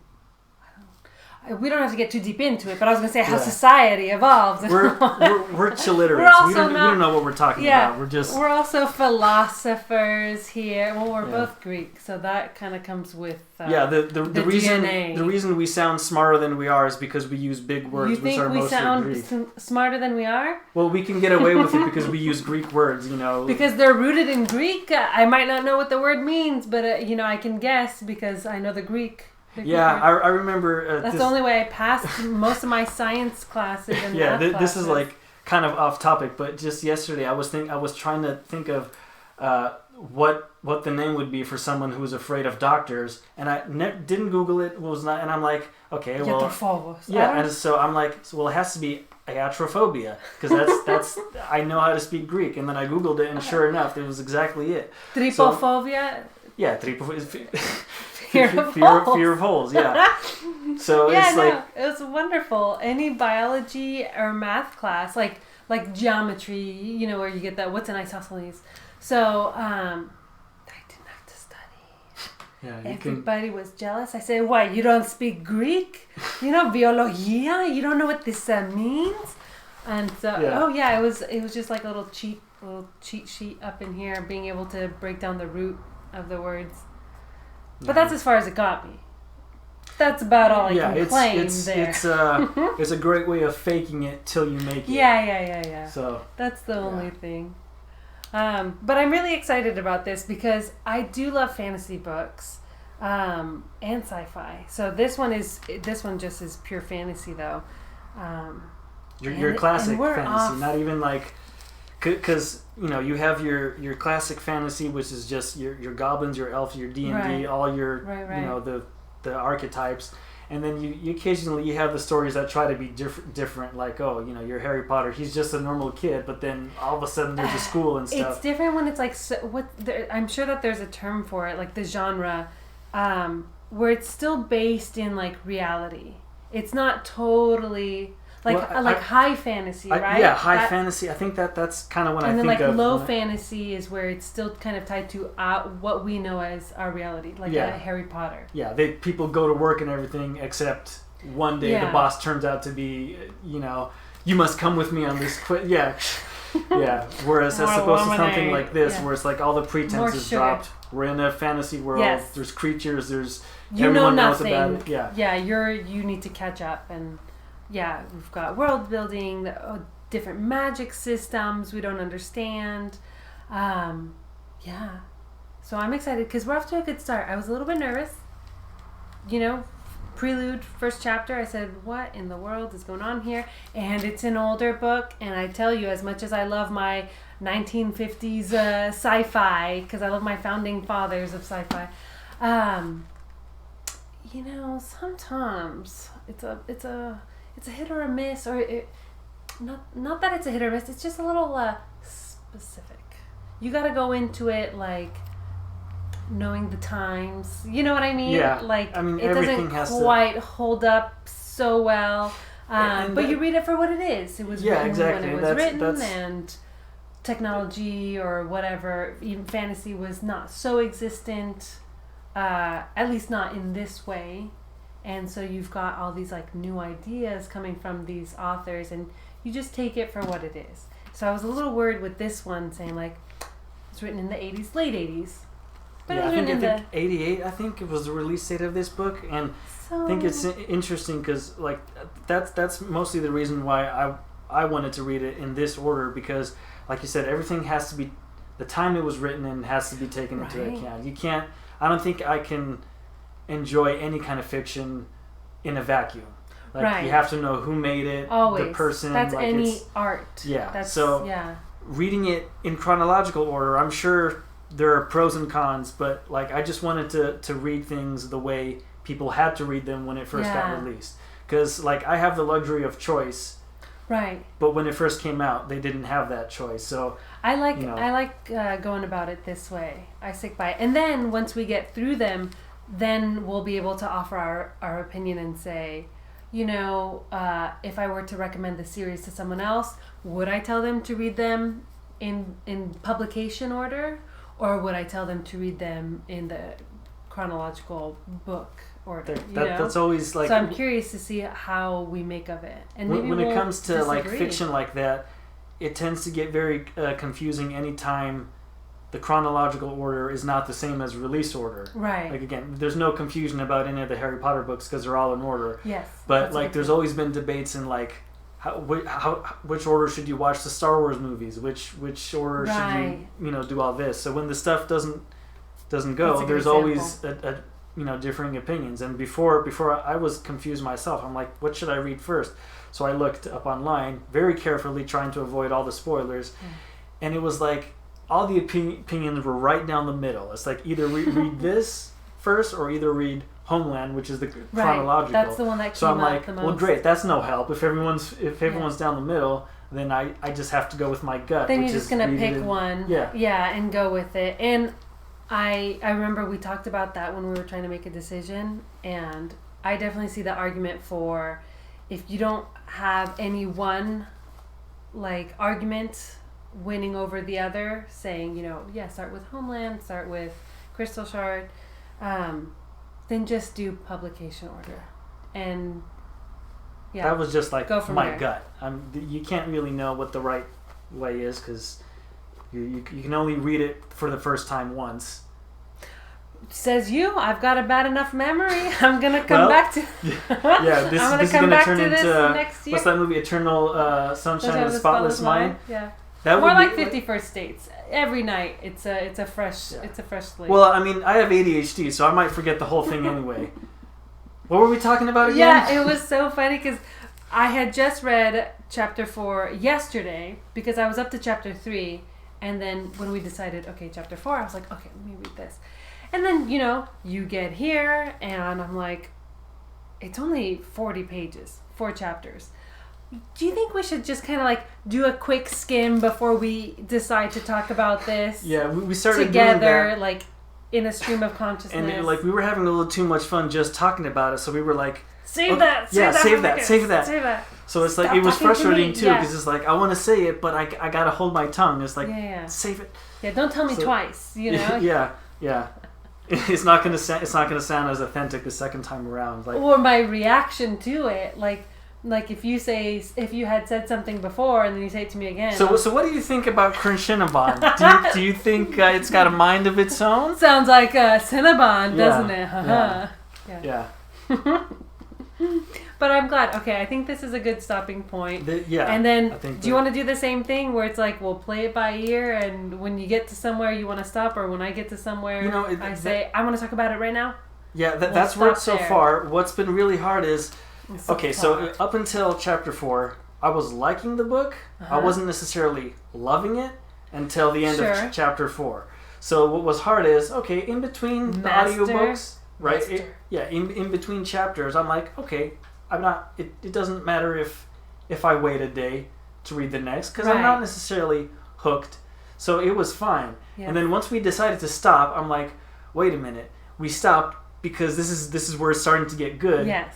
We don't have to get too deep into it, but I was going to say how society evolves. We're ChilLiterates. We don't know what we're talking about. We're also philosophers here. Well, we're both Greek, so that kind of comes with the reason DNA. The reason we sound smarter than we are is because we use big words. You think we sound smarter than we are? Well, we can get away with it because we use Greek words. Because they're rooted in Greek. I might not know what the word means, but I can guess because I know the Greek. I remember. That's the only way I passed most of my science classes and math classes. This is like kind of off topic, but just yesterday I was trying to think of what the name would be for someone who was afraid of doctors, and I didn't Google it. And I'm like, okay, well, and so I'm like, it has to be iatrophobia because that's I know how to speak Greek, and then I Googled it, and sure enough, it was exactly it. Trypophobia. Fear of holes, yeah. So it was wonderful. Any biology or math class, like geometry, where you get that. What's an isosceles? So I didn't have to study. Yeah, everybody was jealous. I said, "Why you don't speak Greek? Biologia? You don't know what this means?" And so, it was just like a little cheat sheet up in here, being able to break down the root of the words. But that's as far as it got me. That's about all I can claim there. It's a great way of faking it till you make it. Yeah. So that's the only thing. But I'm really excited about this because I do love fantasy books and sci-fi. So this one just is pure fantasy though. Your classic fantasy, not even like. Because you have your classic fantasy, which is just your goblins, your elves, your D&D, all your the archetypes, and then you occasionally have the stories that try to be different, like your Harry Potter, he's just a normal kid, but then all of a sudden there's a school and stuff. It's different when it's like I'm sure that there's a term for it, like the genre, where it's still based in like reality. It's not totally. High fantasy, right? High fantasy. I think that's kind of what I think of. And then low fantasy is where it's still kind of tied to what we know as our reality, like Harry Potter. Yeah, people go to work and everything, except one day the boss turns out to be, you must come with me on this quiz. Yeah. Whereas as opposed to something like this, where it's like all the pretense is dropped. We're in a fantasy world. Yes. There's creatures. There's everyone knows about it. Yeah. You need to catch up and. Yeah, we've got world building, different magic systems we don't understand. So I'm excited because we're off to a good start. I was a little bit nervous. Prelude, first chapter, I said, what in the world is going on here? And it's an older book, and I tell you, as much as I love my 1950s sci-fi, because I love my founding fathers of sci-fi, sometimes it's a hit or a miss, or not that it's a hit or miss. It's just a little specific. You got to go into it like knowing the times. You know what I mean? Yeah. It doesn't quite hold up so well. But you read it for what it is. It was written when it was written, and technology or whatever, even fantasy was not so existent. At least not in this way. And so you've got all these like new ideas coming from these authors, and you just take it for what it is. So I was a little worried with this one saying like it's written in the 80s, late 80s. But yeah, it was I think written in 88. I think it was the release date of this book, and I think it's interesting because like that's mostly the reason why I wanted to read it in this order, because like you said, everything has to be, the time it was written in has to be taken into account. You can't, I don't think I can enjoy any kind of fiction in a vacuum. Like you have to know who made it, the person. That's like any art. Yeah. Reading it in chronological order, I'm sure there are pros and cons, but like I just wanted to read things the way people had to read them when it first got released. Because like I have the luxury of choice. Right. But when it first came out, they didn't have that choice. So I like going about it this way. I stick by it. And then once we get through them, then we'll be able to offer our opinion and say, you know, if I were to recommend the series to someone else, would I tell them to read them in publication order, or would I tell them to read them in the chronological book order? That's always like. So I'm curious to see how we make of it, and maybe when it comes to disagree. like fiction like that, it tends to get very confusing anytime the chronological order is not the same as release order. Right. Like again, there's no confusion about any of the Harry Potter books because they're all in order. Yes. But like, there's always been debates in like, which order should you watch the Star Wars movies? Which order should you do all this? So when the stuff doesn't go, there's always a differing opinions. And before I was confused myself. I'm like, what should I read first? So I looked up online very carefully, trying to avoid all the spoilers, and it was like all the opinions were right down the middle. It's like either read this first or either read Homeland, which is the chronological. That's the one that came out the most. Well, great. That's no help. If everyone's down the middle, then I just have to go with my gut. Then you're just gonna pick one. Yeah, and go with it. And I remember we talked about that when we were trying to make a decision, and I definitely see the argument for if you don't have any one like argument winning over the other, saying, start with Homeland, start with Crystal Shard, then just do publication order. And that was just like my there. gut. You can't really know what the right way is because you can only read it for the first time once. Says you. I've got a bad enough memory. I'm gonna come back to. This is gonna turn into next year. What's that movie? Eternal Sunshine of the Spotless Mind. Yeah. That more like 50 First Dates. Every night, it's a fresh slate. Well, I mean, I have ADHD, so I might forget the whole thing anyway. What were we talking about again? Yeah, it was so funny because I had just read chapter 4 yesterday because I was up to chapter 3, and then when we decided, okay, chapter 4, I was like, okay, let me read this. And then, you get here, and I'm like, it's only 40 pages, 4 chapters. Do you think we should just kind of like do a quick skim before we decide to talk about this? Yeah, we started together, doing that. Like in a stream of consciousness. And like we were having a little too much fun just talking about it, so we were like, save that. Save that. So it's like, it was frustrating too because it's like I want to say it, but I gotta hold my tongue. It's like, save it. Yeah, don't tell me twice. Yeah. It's not gonna sound as authentic the second time around. Like, or my reaction to it, like if you had said something before and then you say it to me again. So what do you think about Cinnabon? do you think it's got a mind of its own? Sounds like Cinnabon, doesn't it? Yeah. But I'm glad. Okay, I think this is a good stopping point. And then, do you want to do the same thing where it's like we'll play it by ear, and when you get to somewhere you want to stop, or when I get to somewhere I say I want to talk about it right now? Yeah, that's worked so far. What's been really hard is so up until chapter 4, I was liking the book. I wasn't necessarily loving it until the end of chapter 4. So what was hard is, in between the audiobooks, right? In between chapters, I'm like, okay, I'm not. It doesn't matter if I wait a day to read the next because I'm not necessarily hooked. So it was fine. Yeah. And then once we decided to stop, I'm like, wait a minute, we stopped because this is where it's starting to get good. Yes.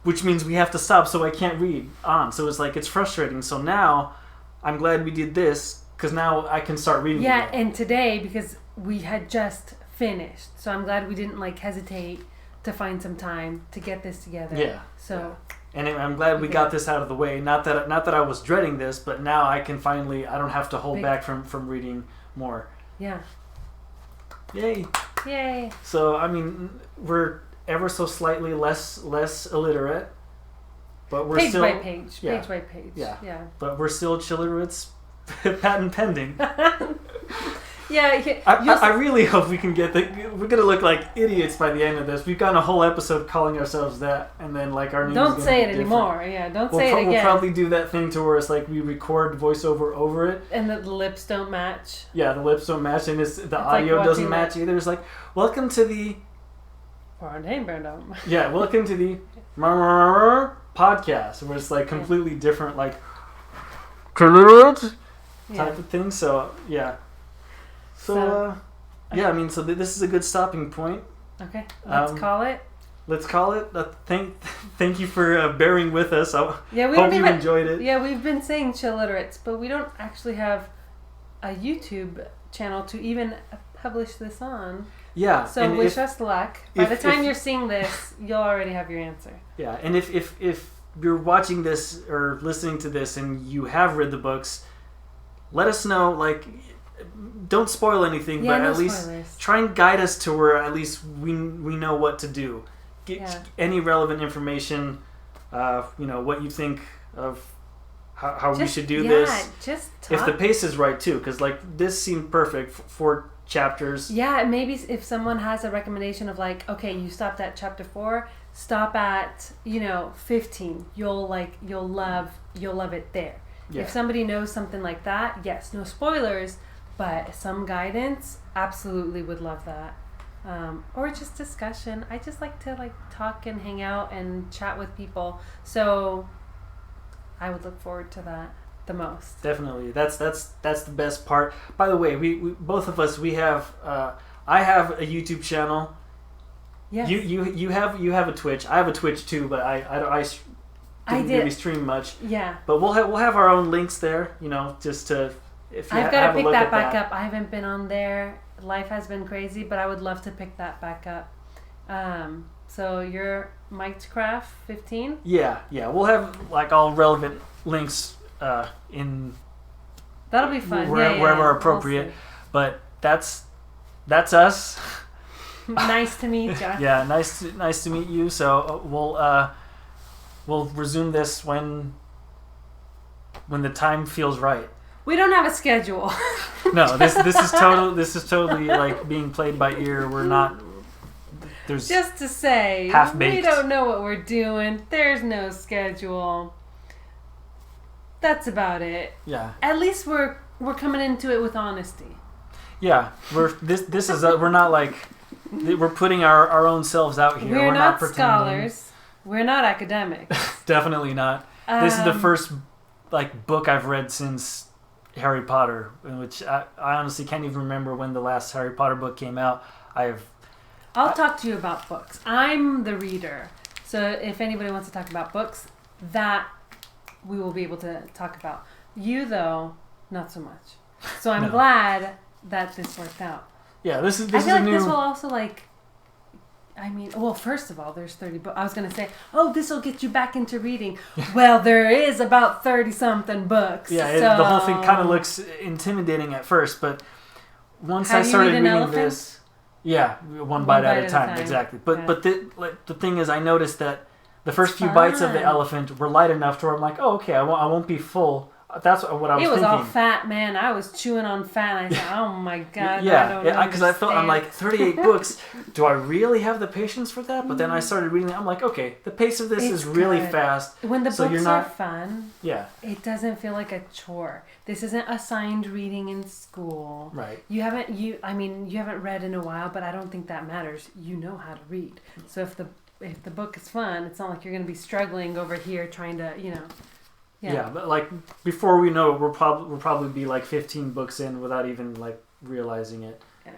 Which means we have to stop, so I can't read on. So it's like, it's frustrating. So now, I'm glad we did this, because now I can start reading again. And today, because we had just finished, so I'm glad we didn't hesitate to find some time to get this together. Yeah. So. And I'm glad we got this out of the way. Not that I was dreading this, but now I can finally, I don't have to hold back from reading more. Yeah. Yay. Yay. So, I mean, we're ever so slightly less illiterate, but we're page still... by page. Yeah. Page by page. Yeah. Yeah. But we're still ChilLiterates patent pending. Yeah. I really hope we can get we're going to look like idiots by the end of this. We've gotten a whole episode calling ourselves that, and then like our names Don't say it different. anymore. Yeah, don't say it again. We'll probably do that thing to where it's like we record voiceover over it. And the lips don't match. Yeah, the lips don't match, and the audio like doesn't match either. It's like, welcome to the... Yeah, welcome to the podcast, where it's like completely different, like type of thing. So yeah. So yeah, I mean, so this is a good stopping point. Okay, let's call it. Let's call it. Thank you for bearing with us. Hope you enjoyed it. Yeah, we've been saying ChilLiterates, but we don't actually have a YouTube channel to even publish this on. Yeah. So wish us luck. By the time you're seeing this, you'll already have your answer. Yeah, and if you're watching this or listening to this and you have read the books, let us know. Like, don't spoil anything, but at least try and guide us to where at least we know what to do. Get any relevant information. What you think of how we should do this. Just talk. If the pace is right too, because like this seemed perfect for chapters. Yeah, maybe if someone has a recommendation of like, okay, you stopped at chapter 4, stop at 15. You'll love it there. Yeah. If somebody knows something like that, yes, no spoilers, but some guidance, absolutely would love that. Or just discussion. I just like to talk and hang out and chat with people. So I would look forward to that the most. Definitely. That's the best part. By the way, we both of us, we have I have a YouTube channel. Yes. You have a Twitch. I have a Twitch too, but I didn't really stream much. Yeah. But we'll have our own links there, just to if you I've got to pick that back up. I haven't been on there. Life has been crazy, but I would love to pick that back up. So you're Minecraft 15? Yeah. We'll have all relevant links in. That'll be fun. Wherever appropriate. We'll but that's us. Nice to meet you. Yeah, nice to meet you. So we'll resume this when the time feels right. We don't have a schedule. No, this is totally like being played by ear. We're not. There's just to say, half-baked. We don't know what we're doing. There's no schedule. That's about it. Yeah. At least we're coming into it with honesty. Yeah, we're not like we're putting our own selves out here. We're not scholars. We're not academics. Definitely not. This is the first book I've read since Harry Potter, which I honestly can't even remember when the last Harry Potter book came out. I'll talk to you about books. I'm the reader. So if anybody wants to talk about books, that we will be able to talk about. You, though, not so much. So I'm glad that this worked out. Yeah, this is I feel like this will also first of all, there's 30 books. I was going to say, this will get you back into reading. Well, there is about 30-something books. Yeah, the whole thing kind of looks intimidating at first, but once I started reading this... Yeah, one bite at a time, exactly. But the thing is, I noticed that the first few bites of the elephant were light enough to where I'm like, oh, okay, I won't be full. That's what I was thinking. It was all fat, man. I was chewing on fat, and I said, oh my God, because I felt, I'm like, 38 books, do I really have the patience for that? But then I started reading it, I'm like, okay, the pace of this is really fast. When the books are fun, yeah, it doesn't feel like a chore. This isn't assigned reading in school. Right. You haven't read in a while, but I don't think that matters. You know how to read. So if the book is fun, it's not like you're going to be struggling over here trying to, Yeah, but before we know it, we'll probably be 15 books in without even realizing it. Yeah.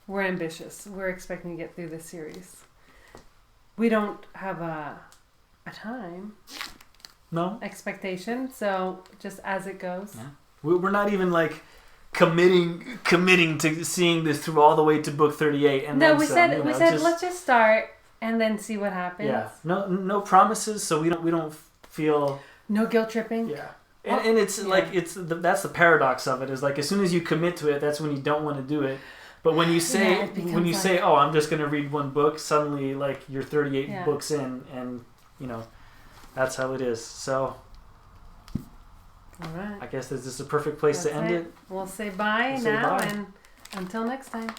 We're ambitious. We're expecting to get through this series. We don't have a time. No. Expectation. So just as it goes. Yeah. We're not even committing to seeing this through all the way to book 38. And no, we said let's just start and then see what happens. Yeah. No promises. So we don't feel. No guilt tripping. Yeah. And it's that's the paradox of it is as soon as you commit to it, that's when you don't want to do it. But when you say it becomes like, oh, I'm just going to read one book, suddenly like you're 38 Yeah. books in, and that's how it is. So all right. I guess this is a perfect place to That's end it. We'll say bye We'll say now, bye. and until next time.